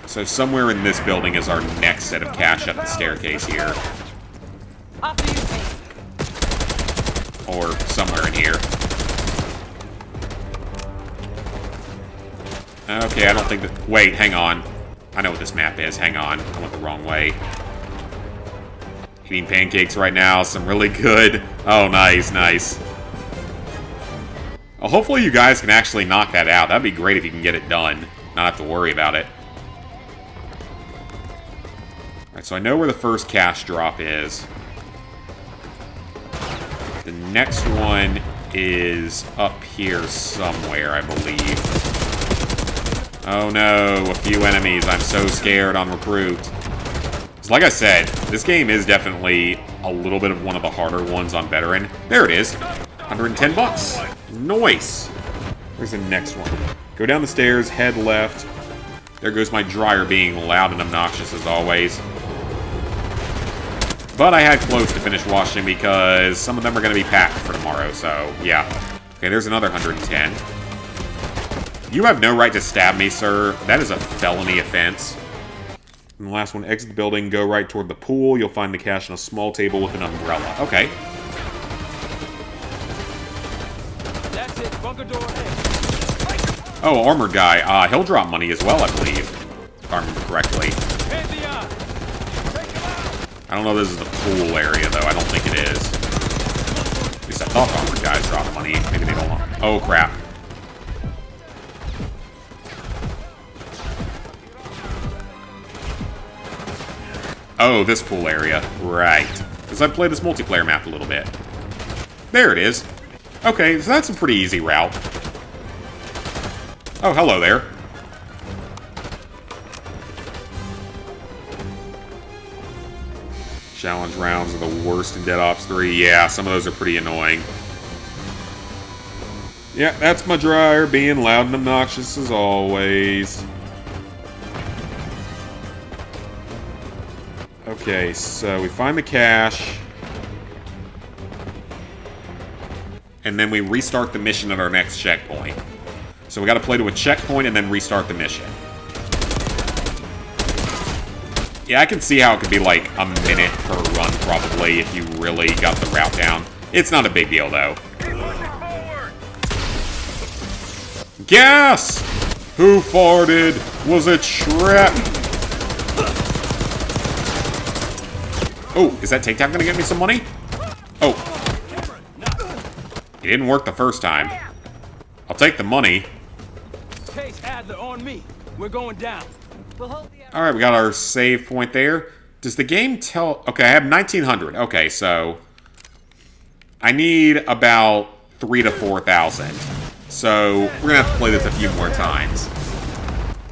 So somewhere in this building is our next set of cash up the staircase here. Or somewhere in here. Okay, I don't think that... Wait, hang on. I know what this map is. Hang on. I went the wrong way. Eating pancakes right now. Some really good... Oh, nice, nice. Well, hopefully you guys can actually knock that out. That'd be great if you can get it done. Not have to worry about it. Alright, so I know where the first cash drop is. The next one is up here somewhere, I believe. Oh no, a few enemies. I'm so scared on Recruit. So like I said, this game is definitely a little bit of one of the harder ones on Veteran. There it is. 110 bucks. Nice. Where's the next one? Go down the stairs, head left. There goes my dryer being loud and obnoxious as always. But I had clothes to finish washing because some of them are going to be packed for tomorrow, so yeah. Okay, there's another 110. You have no right to stab me, sir. That is a felony offense. And the last one, exit the building, go right toward the pool. You'll find the cash on a small table with an umbrella. Okay. That's it. Bunker door ahead. Oh, armored guy. He'll drop money as well, I believe. If I remember correctly. I don't know if this is the pool area, though. I don't think it is. At least I thought armored guys drop money. Maybe they don't want... Oh, crap. Oh, this pool area. Right. Because I played this multiplayer map a little bit. There it is. Okay, so that's a pretty easy route. Oh, hello there. Challenge rounds are the worst in Dead Ops 3. Yeah, some of those are pretty annoying. Yeah, that's my dryer being loud and obnoxious as always. Okay, so we find the cash. And then we restart the mission at our next checkpoint. So we gotta play to a checkpoint and then restart the mission. Yeah, I can see how it could be like a minute per run, probably, if you really got the route down. It's not a big deal, though. Gas! Who farted? Was it Shrek? Oh, is that takedown gonna get me some money? Oh. It didn't work the first time. I'll take the money. Case Adler on me. We're going down. We'll hold the... Alright, we got our save point there. Does the game tell... Okay, I have 1900. Okay, so... I need about 3,000 to 4,000. So, we're gonna have to play this a few more times.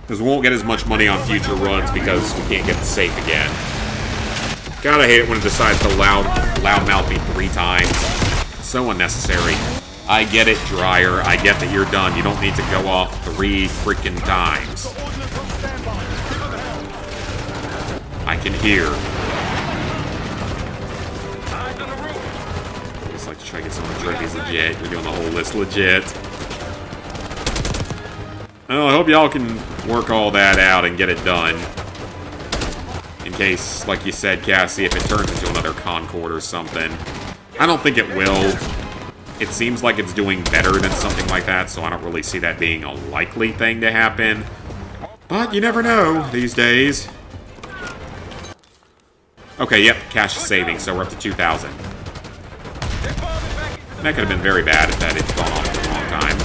Because we won't get as much money on future runs because we can't get the safe again. Gotta hate it when it decides to loudmouth me 3 times. So unnecessary. I get it, Dryer. I get that you're done. You don't need to go off 3 freaking times. I can hear. I just like to try to get some of the trophies legit. You're doing the whole list legit. Well, I hope y'all can work all that out and get it done. In case, like you said, Cassie, if it turns into another Concord or something. I don't think it will. It seems like it's doing better than something like that, so I don't really see that being a likely thing to happen. But you never know these days. Okay, yep, cash is saving, so we're up to 2,000. That could have been very bad if that had gone on for a long time.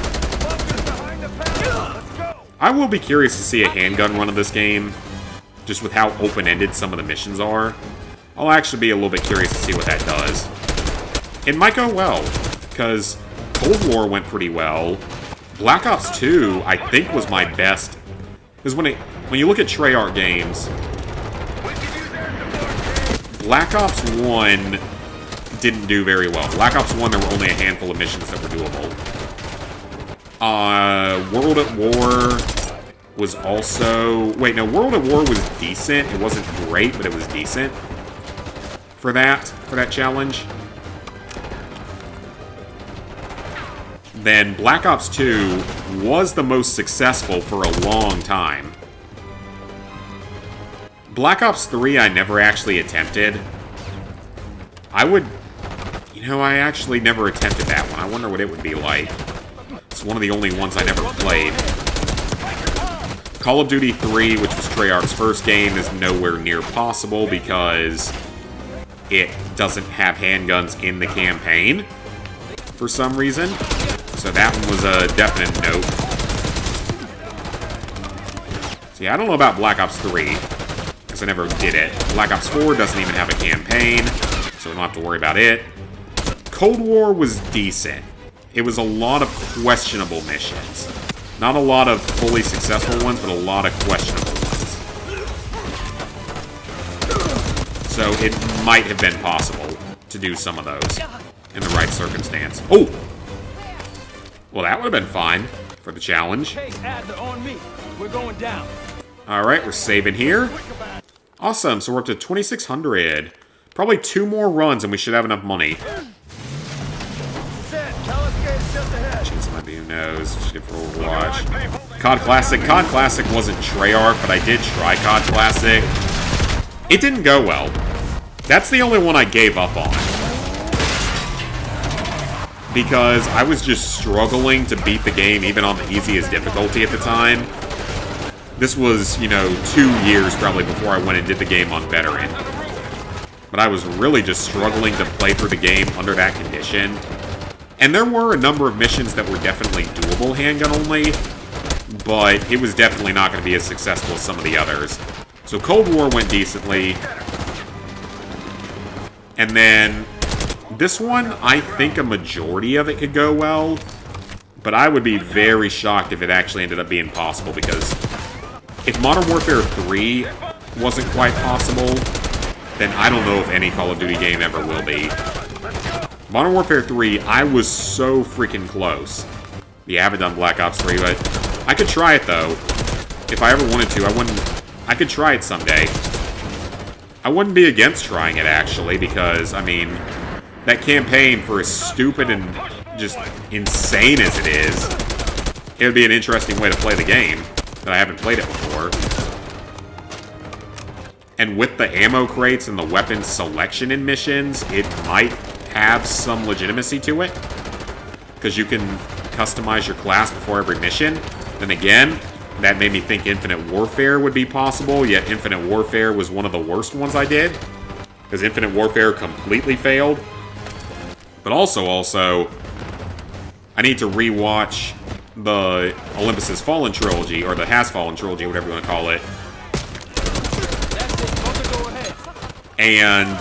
I will be curious to see a handgun run of this game, just with how open-ended some of the missions are. I'll actually be a little bit curious to see what that does. It might go well, because Cold War went pretty well. Black Ops 2, I think, was my best. Because when you look at Treyarch games, Black Ops 1 didn't do very well. Black Ops 1, there were only a handful of missions that were doable. World at War was also... Wait, no, World at War was decent. It wasn't great, but it was decent for that challenge. Then Black Ops 2 was the most successful for a long time. Black Ops 3 I never actually attempted. I actually never attempted that one. I wonder what it would be like. It's one of the only ones I never played. Call of Duty 3, which was Treyarch's first game, is nowhere near possible because it doesn't have handguns in the campaign for some reason. So that one was a definite note. So yeah, I don't know about Black Ops 3, because I never did it. Black Ops 4 doesn't even have a campaign, so we don't have to worry about it. Cold War was decent. It was a lot of questionable missions. Not a lot of fully successful ones, but a lot of questionable ones. So it might have been possible to do some of those in the right circumstance. Oh! Well, that would have been fine for the challenge. Case Adler on me. We're going down. Alright, we're saving here. Awesome, so we're up to 2,600. Probably 2 more runs and we should have enough money. Chance might be, who knows. Just get for Overwatch. COD Classic. COD Classic wasn't Treyarch, but I did try COD Classic. It didn't go well. That's the only one I gave up on. Because I was just struggling to beat the game even on the easiest difficulty at the time. This was, 2 years probably before I went and did the game on Veteran. But I was really just struggling to play through the game under that condition. And there were a number of missions that were definitely doable handgun only, but it was definitely not going to be as successful as some of the others. So Cold War went decently. And then this one, I think a majority of it could go well, but I would be very shocked if it actually ended up being possible, because if Modern Warfare 3 wasn't quite possible, then I don't know if any Call of Duty game ever will be. Modern Warfare 3, I was so freaking close. Yeah, I haven't done Black Ops 3, but I could try it, though. If I ever wanted to, I could try it someday. I wouldn't be against trying it, actually, because, that campaign, for as stupid and just insane as it is, it would be an interesting way to play the game, that I haven't played it before. And with the ammo crates and the weapon selection in missions, it might have some legitimacy to it, because you can customize your class before every mission. Then again, that made me think Infinite Warfare would be possible, yet Infinite Warfare was one of the worst ones I did, because Infinite Warfare completely failed. But also, I need to rewatch the Olympus' Fallen trilogy, or the Has Fallen trilogy, whatever you want to call it. And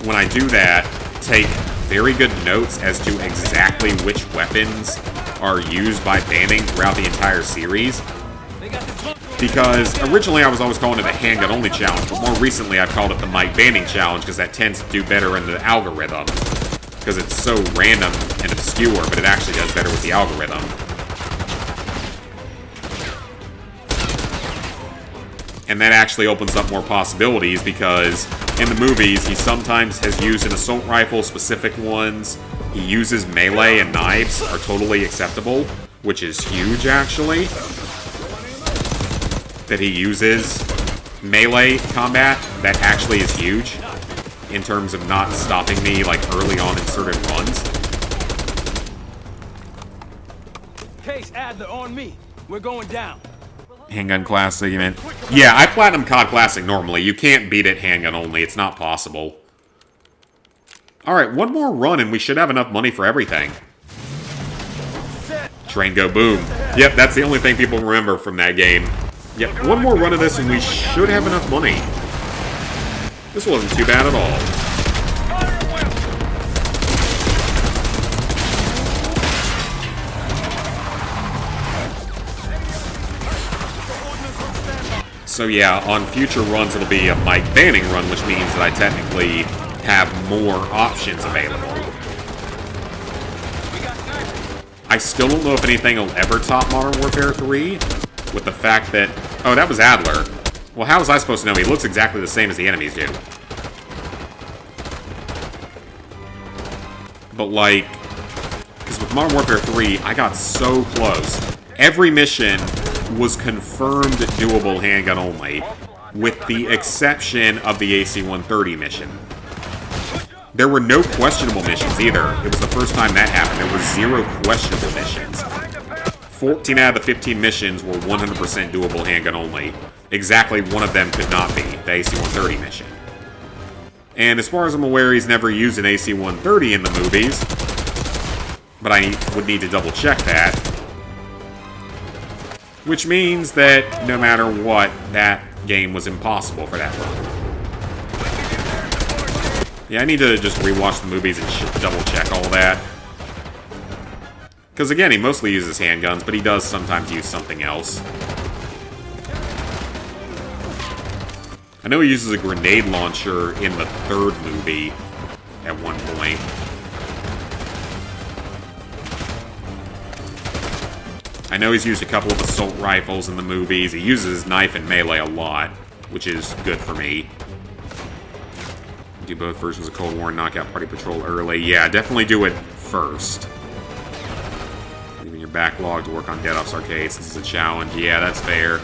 when I do that, take very good notes as to exactly which weapons are used by banning throughout the entire series. Because originally I was always calling it a handgun only challenge, but more recently I've called it the mic banning challenge because that tends to do better in the algorithm. Because it's so random and obscure, but it actually does better with the algorithm. And that actually opens up more possibilities because in the movies, he sometimes has used an assault rifle, specific ones. He uses melee and knives are totally acceptable, which is huge, actually. That he uses melee combat, that actually is huge in terms of not stopping me, like, early on in certain runs. Case Adler on me. We're going down. Handgun Classic, you meant? Yeah, I Platinum COD Classic normally. You can't beat it handgun only. It's not possible. Alright, one more run and we should have enough money for everything. Train go boom. Yep, that's the only thing people remember from that game. Yep, one more run of this and we should have enough money. This wasn't too bad at all. So yeah, on future runs it'll be a mic banning run, which means that I technically have more options available. I still don't know if anything will ever top Modern Warfare 3, with the fact that... Oh, that was Adler. Well, how was I supposed to know? He looks exactly the same as the enemies do. But like... Because with Modern Warfare 3, I got so close. Every mission was confirmed doable handgun only, with the exception of the AC-130 mission. There were no questionable missions either. It was the first time that happened. There were 0 questionable missions. 14 out of the 15 missions were 100% doable handgun only. Exactly one of them could not be, the AC-130 mission. And as far as I'm aware, he's never used an AC-130 in the movies, but I would need to double check that. Which means that, no matter what, that game was impossible for that run. Yeah, I need to just rewatch the movies and double-check all that. Because again, he mostly uses handguns, but he does sometimes use something else. I know he uses a grenade launcher in the 3rd movie at one point. I know he's used a couple of assault rifles in the movies. He uses his knife and melee a lot, which is good for me. Do both versions of Cold War and knock out Party Patrol early. Yeah, definitely do it first. Leaving your backlog to work on Dead Ops Arcade since it's a challenge. Yeah, that's fair.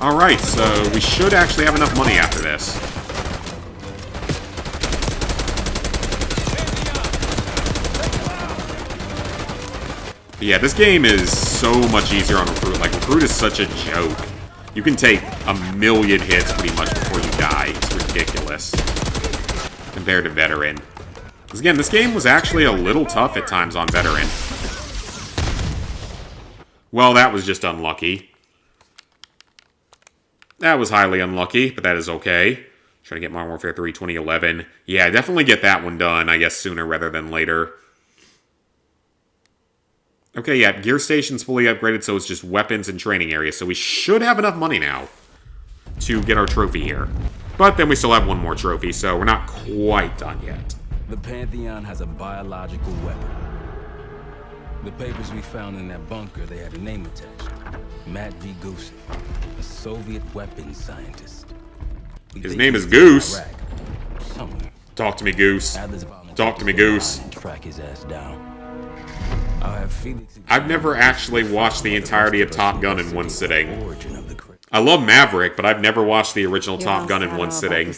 Alright, so we should actually have enough money after this. Yeah, this game is so much easier on Recruit. Like, Recruit is such a joke. You can take a million hits pretty much before you die. It's ridiculous. Compared to Veteran. Because again, this game was actually a little tough at times on Veteran. Well, that was just unlucky. That was highly unlucky, but that is okay. Trying to get Modern Warfare 3 2011. Yeah, definitely get that one done, I guess, sooner rather than later. Okay, yeah, gear station's fully upgraded, so it's just weapons and training areas. So we should have enough money now to get our trophy here. But then we still have one more trophy, so we're not quite done yet. The Pantheon has a biological weapon. The papers we found in that bunker, they had a name attached. Matt V. Gusev, a Soviet weapons scientist. His name is Goose. Talk to me, Goose. Talk to me, Goose. Track his ass down. I've never actually watched the entirety of Top Gun in one sitting. I love Maverick, but I've never watched the original Top Gun in one sitting.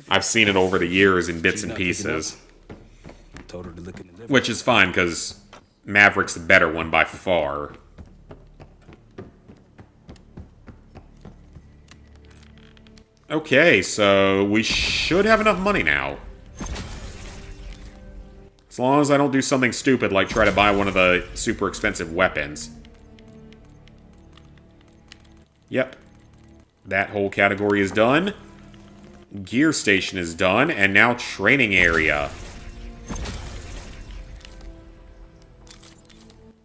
I've seen it over the years in bits and pieces. Which is fine, because Maverick's the better one by far. Okay, so we should have enough money now. As long as I don't do something stupid like try to buy one of the super expensive weapons. Yep. That whole category is done. Gear station is done. And now training area.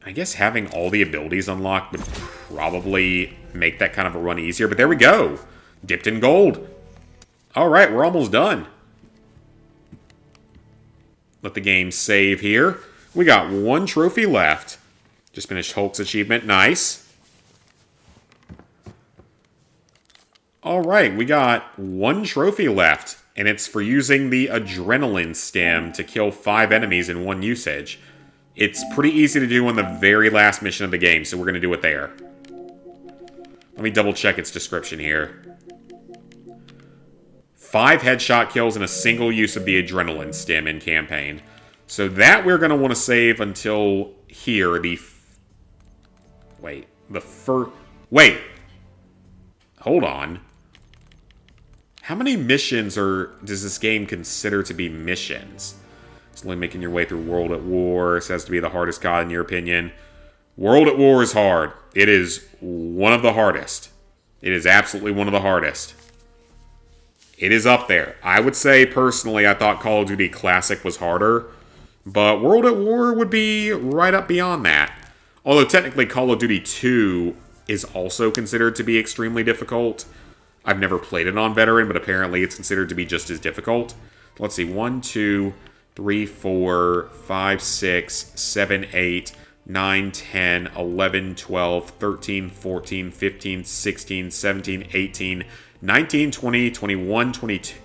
I guess having all the abilities unlocked would probably make that kind of a run easier. But there we go. Dipped in gold. Alright, we're almost done. Let the game save here. We got one trophy left. Just finished Hulk's achievement. Nice. Alright, we got one trophy left. And it's for using the adrenaline stem to kill 5 enemies in one usage. It's pretty easy to do on the very last mission of the game, so we're going to do it there. Let me double check its description here. 5 headshot kills and a single use of the adrenaline stem in campaign. So that we're going to want to save until here. Wait. Hold on. How many missions does this game consider to be missions? It's only making your way through World at War. It has to be the hardest COD in your opinion. World at War is hard. It is one of the hardest. It is absolutely one of the hardest. It is up there. I would say, personally, I thought Call of Duty Classic was harder. But World at War would be right up beyond that. Although, technically, Call of Duty 2 is also considered to be extremely difficult. I've never played it on Veteran, but apparently it's considered to be just as difficult. Let's see. 1, 2, 3, 4, 5, 6, 7, 8, 9, 10, 11, 12, 13, 14, 15, 16, 17, 18, 19, 20, 21, 22.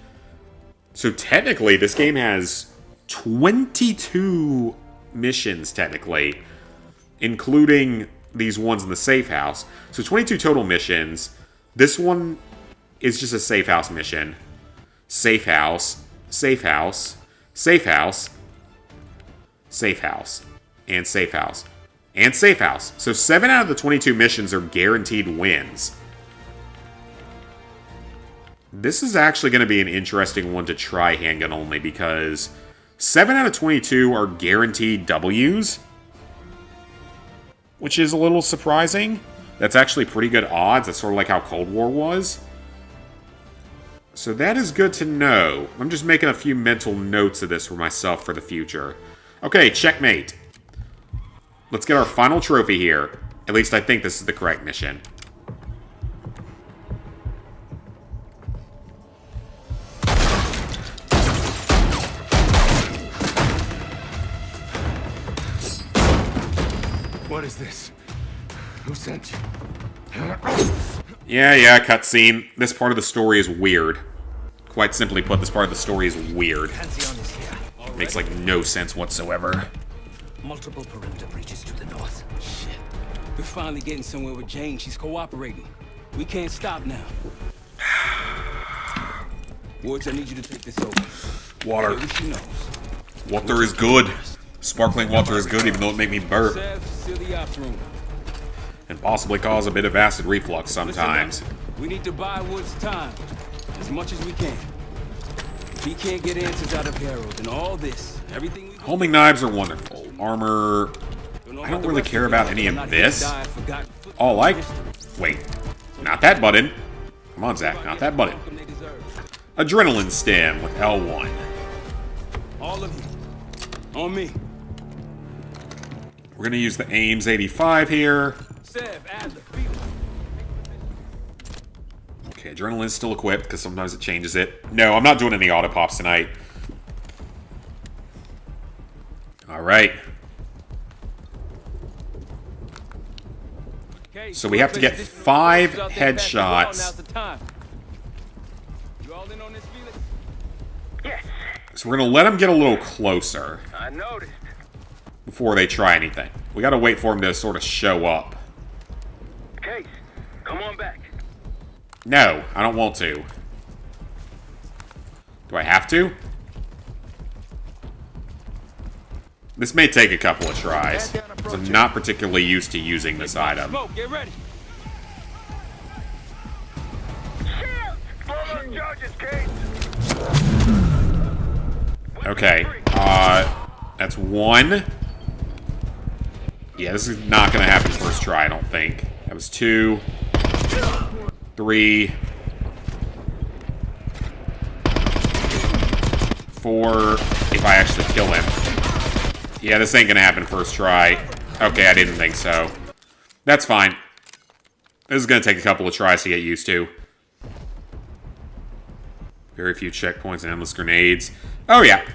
So technically, this game has 22 missions, technically, including these ones in the safe house. So 22 total missions. This one is just a safe house mission. Safe house, safe house, safe house, safe house, and safe house, and safe house. So 7 out of the 22 missions are guaranteed wins. This is actually going to be an interesting one to try handgun only because 7 out of 22 are guaranteed W's, which is a little surprising. That's actually pretty good odds. That's sort of like how Cold War was. So that is good to know. I'm just making a few mental notes of this for myself for the future. Okay, checkmate. Let's get our final trophy here. At least I think this is the correct mission. What is this? Who sent you? Yeah, cutscene. This part of the story is weird. Quite simply put, this part of the story is weird. Pantheon is here. Makes, like, no sense whatsoever. Multiple perimeter breaches to the north. Shit. We're finally getting somewhere with Jane. She's cooperating. We can't stop now. Woods, I need you to take this over. Water. Maybe she knows. Water is good. Sparkling water is good, even though it make me burp. Sev, seal the ops room. And possibly cause a bit of acid reflux sometimes. Listen up. We need to buy Woods time. As much as we can. If he can't get answers out of Harold and all this, everything we... Homing knives are wonderful. Armor... I don't really care about any of this. All I... Wait. Not that button. Come on, Zach. Not that button. Adrenaline stem with L1. All of you. On me. We're going to use the Ames 85 here. Sev, Adler, feel it. Okay, adrenaline's still equipped because sometimes it changes it. No, I'm not doing any auto pops tonight. Alright. Okay, So we have to get 5 headshots. You all in on this, Felix? Yes, So we're going to let them get a little closer I noticed. before they try anything. We got to wait for them to sort of show up. Case, come on back. No, I don't want to. Do I have to? This may take a couple of tries, because I'm not particularly used to using this item. Smoke, get ready. Blow those charges, Case. Okay, That's 1. Yeah, this is not going to happen first try, I don't think. That was 2. 3. 4. If I actually kill him. Yeah, this ain't going to happen first try. Okay, I didn't think so. That's fine. This is going to take a couple of tries to get used to. Very few checkpoints and endless grenades. Oh, yeah.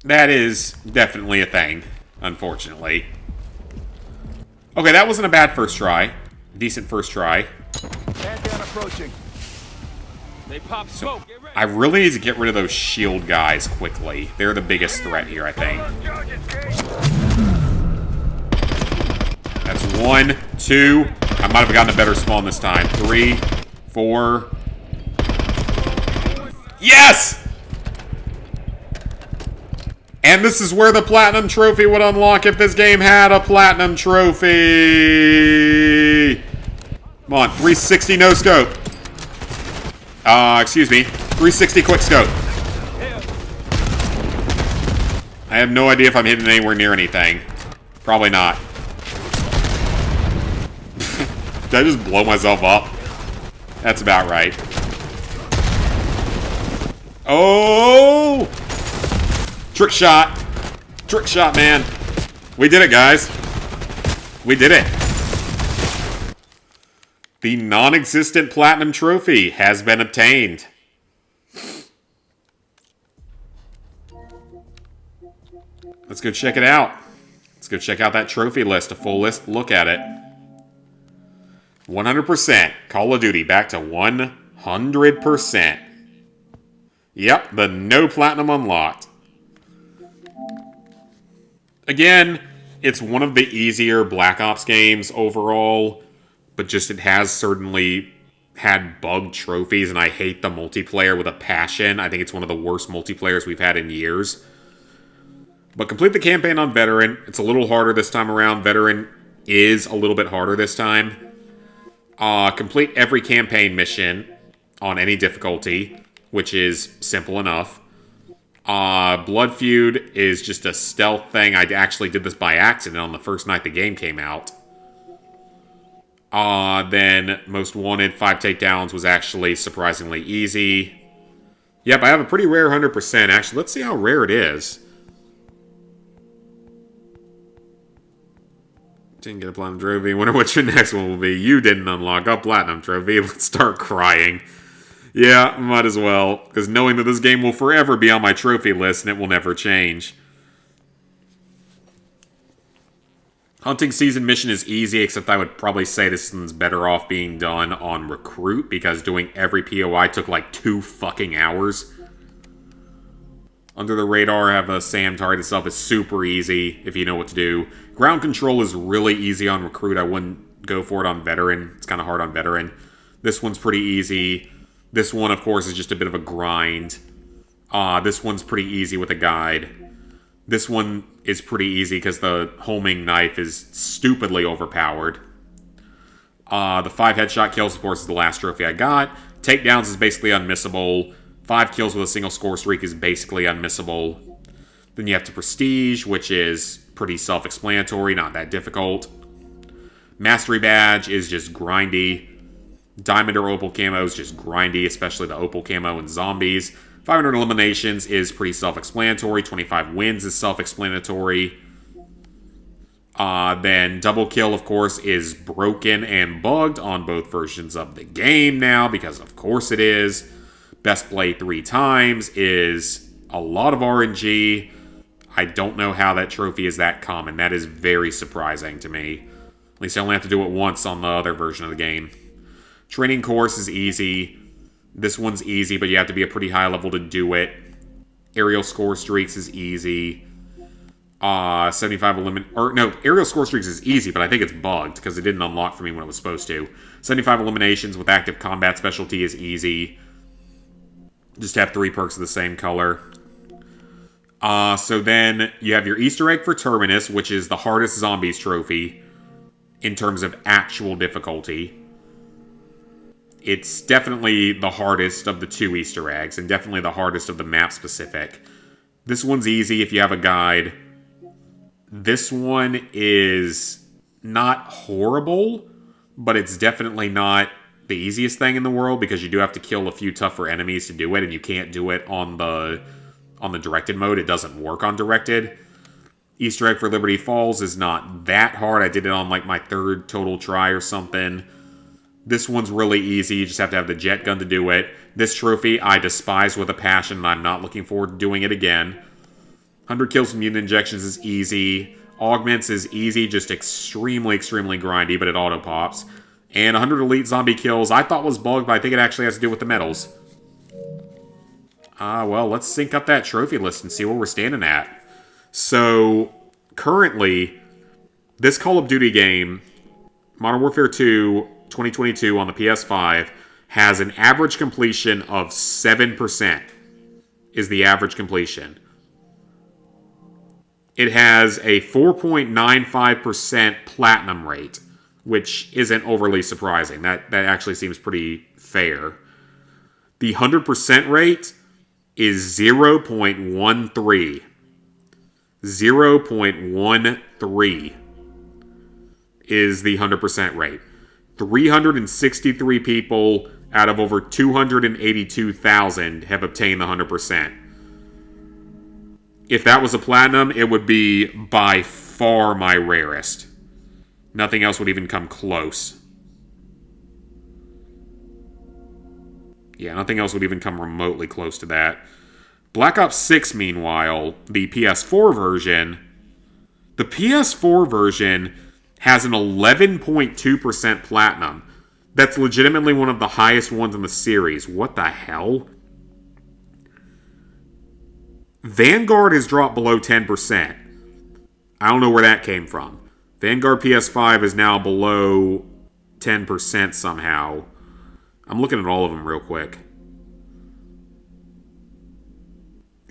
That is definitely a thing, unfortunately. Okay, that wasn't a bad first try. Decent first try. Man down approaching. They pop smoke. Get ready. I really need to get rid of those shield guys quickly. They're the biggest threat here, I think. That's 1, 2. I might have gotten a better spawn this time. 3, 4. Yes! And this is where the Platinum Trophy would unlock if this game had a Platinum Trophy. Come on, 360 no scope. Excuse me, 360 quick scope. I have no idea if I'm hitting anywhere near anything. Probably not. Did I just blow myself up? That's about right. Oh! Trick shot. Trick shot, man. We did it, guys. We did it. The non-existent Platinum Trophy has been obtained. Let's go check it out. Let's go check out that trophy list, a full list, look at it. 100%. Call of Duty back to 100%. Yep, the no platinum unlocked. Again, it's one of the easier Black Ops games overall, but just it has certainly had bugged trophies, and I hate the multiplayer with a passion. I think it's one of the worst multiplayers we've had in years. But complete the campaign on Veteran. It's a little harder this time around. Veteran is a little bit harder this time. Complete every campaign mission on any difficulty, which is simple enough. Blood Feud is just a stealth thing. I actually did this by accident on the first night the game came out. Then Most Wanted, 5 takedowns was actually surprisingly easy. Yep, I have a pretty rare 100%. Actually, let's see how rare it is. Didn't get a Platinum Trophy. Wonder what your next one will be. You didn't unlock a Platinum Trophy. Let's start crying. Yeah, might as well. Because knowing that this game will forever be on my trophy list and it will never change. Hunting Season mission is easy, except I would probably say this one's better off being done on Recruit, because doing every POI took like 2 fucking hours. Under the Radar, have a SAM target itself is super easy if you know what to do. Ground Control is really easy on Recruit. I wouldn't go for it on Veteran. It's kind of hard on Veteran. This one's pretty easy. This one, of course, is just a bit of a grind. This one's pretty easy with a guide. This one is pretty easy because the homing knife is stupidly overpowered. The 5 headshot kills, of course, is the last trophy I got. Takedowns is basically unmissable. 5 kills with a single score streak is basically unmissable. Then you have to Prestige, which is pretty self-explanatory, not that difficult. Mastery Badge is just grindy. Diamond or Opal Camo is just grindy, especially the Opal Camo in Zombies. 500 eliminations is pretty self-explanatory. 25 wins is self-explanatory. Then Double Kill, of course, is broken and bugged on both versions of the game now, because of course it is. Best Play 3 times is a lot of RNG. I don't know how that trophy is that common. That is very surprising to me. At least I only have to do it once on the other version of the game. Training Course is easy. This one's easy, but you have to be a pretty high level to do it. Aerial Score Streaks is easy. 75 Aerial Score Streaks is easy, but I think it's bugged because it didn't unlock for me when it was supposed to. 75 eliminations with active combat specialty is easy. Just have 3 perks of the same color. So then you have your Easter egg for Terminus, which is the hardest Zombies trophy in terms of actual difficulty. It's definitely the hardest of the 2 Easter eggs, and definitely the hardest of the map-specific. This one's easy if you have a guide. This one is not horrible, but it's definitely not the easiest thing in the world because you do have to kill a few tougher enemies to do it, and you can't do it on the directed mode. It doesn't work on directed. Easter Egg for Liberty Falls is not that hard. I did it on like my 3rd total try or something. This one's really easy. You just have to have the jet gun to do it. This trophy I despise with a passion, and I'm not looking forward to doing it again. 100 kills from mutant injections is easy. Augments is easy, just extremely, extremely grindy, but it auto-pops. And 100 elite zombie kills I thought was bugged, but I think it actually has to do with the medals. Well, let's sync up that trophy list and see where we're standing at. So, currently, this Call of Duty game, Modern Warfare 2 2022 on the PS5, has an average completion of 7%, is the average completion. It has a 4.95% platinum rate, which isn't overly surprising. That actually seems pretty fair. The 100% rate is 0.13. 0.13 is the 100% rate. 363 people out of over 282,000 have obtained the 100%. If that was a platinum, it would be by far my rarest. Nothing else would even come close. Yeah, nothing else would even come remotely close to that. Black Ops 6, meanwhile, the PS4 version, has an 11.2% platinum. That's legitimately one of the highest ones in the series. What the hell? Vanguard has dropped below 10%. I don't know where that came from. Vanguard PS5 is now below 10% somehow. I'm looking at all of them real quick.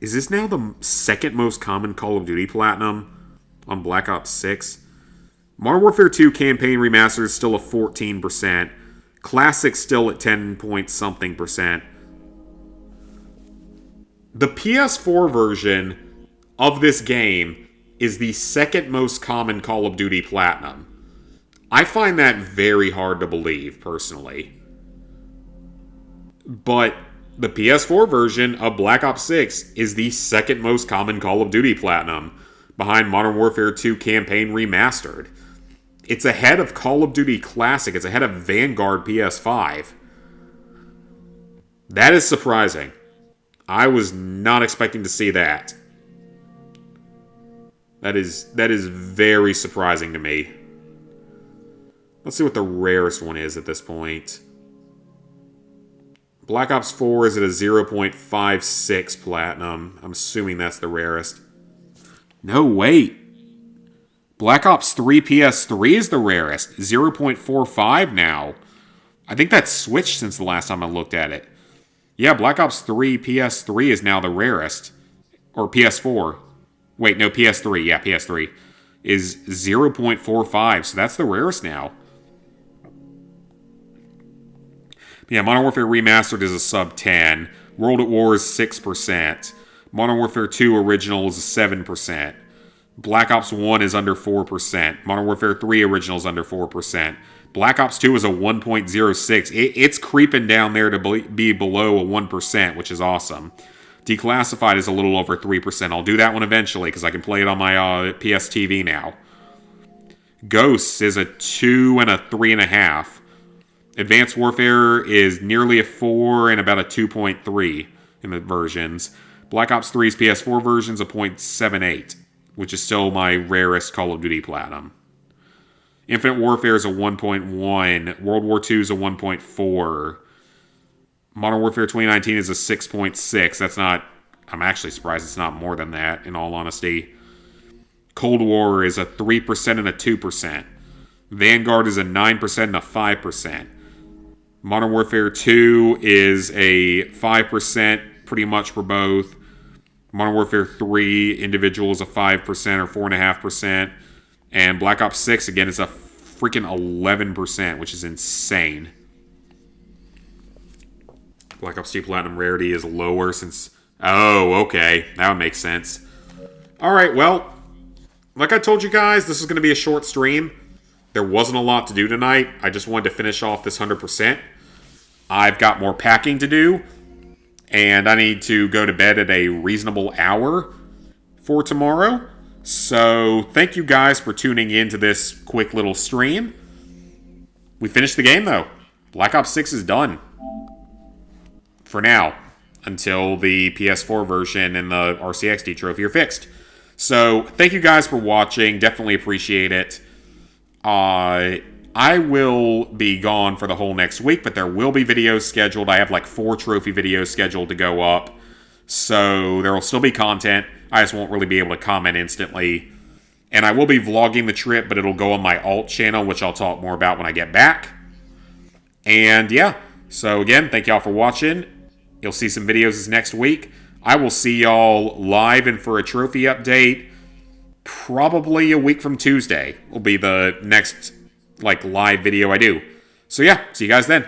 Is this now the second most common Call of Duty Platinum on Black Ops 6? Modern Warfare 2 Campaign Remastered is still a 14%. Classic still at 10 point something percent. The PS4 version of this game is the second most common Call of Duty Platinum. I find that very hard to believe, personally. But the PS4 version of Black Ops 6 is the second most common Call of Duty Platinum, behind Modern Warfare 2 Campaign Remastered. It's ahead of Call of Duty Classic. It's ahead of Vanguard PS5. That is surprising. I was not expecting to see that. That is very surprising to me. Let's see what the rarest one is at this point. Black Ops 4 is at a 0.56 platinum. I'm assuming that's the rarest. No, wait. Black Ops 3 PS3 is the rarest. 0.45 now. I think that's switched since the last time I looked at it. Yeah, Black Ops 3 PS3 is now the rarest. Or PS4. Wait, no, PS3. Yeah, PS3. Is 0.45, so that's the rarest now. Yeah, Modern Warfare Remastered is a sub 10. World at War is 6%. Modern Warfare 2 Original is 7%. Black Ops 1 is under 4%. Modern Warfare 3 Original is under 4%. Black Ops 2 is a 1.06. It's creeping down there to be below a 1%, which is awesome. Declassified is a little over 3%. I'll do that one eventually because I can play it on my PS TV now. Ghosts is a 2 and a 3.5. Advanced Warfare is nearly a 4 and about a 2.3 in the versions. Black Ops 3's PS4 version is a 0.78, which is still my rarest Call of Duty Platinum. Infinite Warfare is a 1.1. World War II is a 1.4. Modern Warfare 2019 is a 6.6. That's not... I'm actually surprised it's not more than that, in all honesty. Cold War is a 3% and a 2%. Vanguard is a 9% and a 5%. Modern Warfare 2 is a 5%, pretty much for both. Modern Warfare 3 individual is a 5% or 4.5%. And Black Ops 6, again, is a freaking 11%, which is insane. Black Ops 2 Platinum rarity is lower since... Oh, okay. That would make sense. Alright, well, like I told you guys, this is going to be a short stream. There wasn't a lot to do tonight. I just wanted to finish off this 100%. I've got more packing to do, and I need to go to bed at a reasonable hour for tomorrow. So, thank you guys for tuning in to this quick little stream. We finished the game, though. Black Ops 6 is done. For now. Until the PS4 version and the RCXD trophy are fixed. So, thank you guys for watching. Definitely appreciate it. I will be gone for the whole next week, but there will be videos scheduled. I have like 4 trophy videos scheduled to go up. So, there will still be content. I just won't really be able to comment instantly. And I will be vlogging the trip, but it'll go on my alt channel, which I'll talk more about when I get back. And yeah, so again, thank y'all for watching. You'll see some videos this next week. I will see y'all live and for a trophy update. Probably a week from Tuesday will be the next live video I do. So yeah, see you guys then.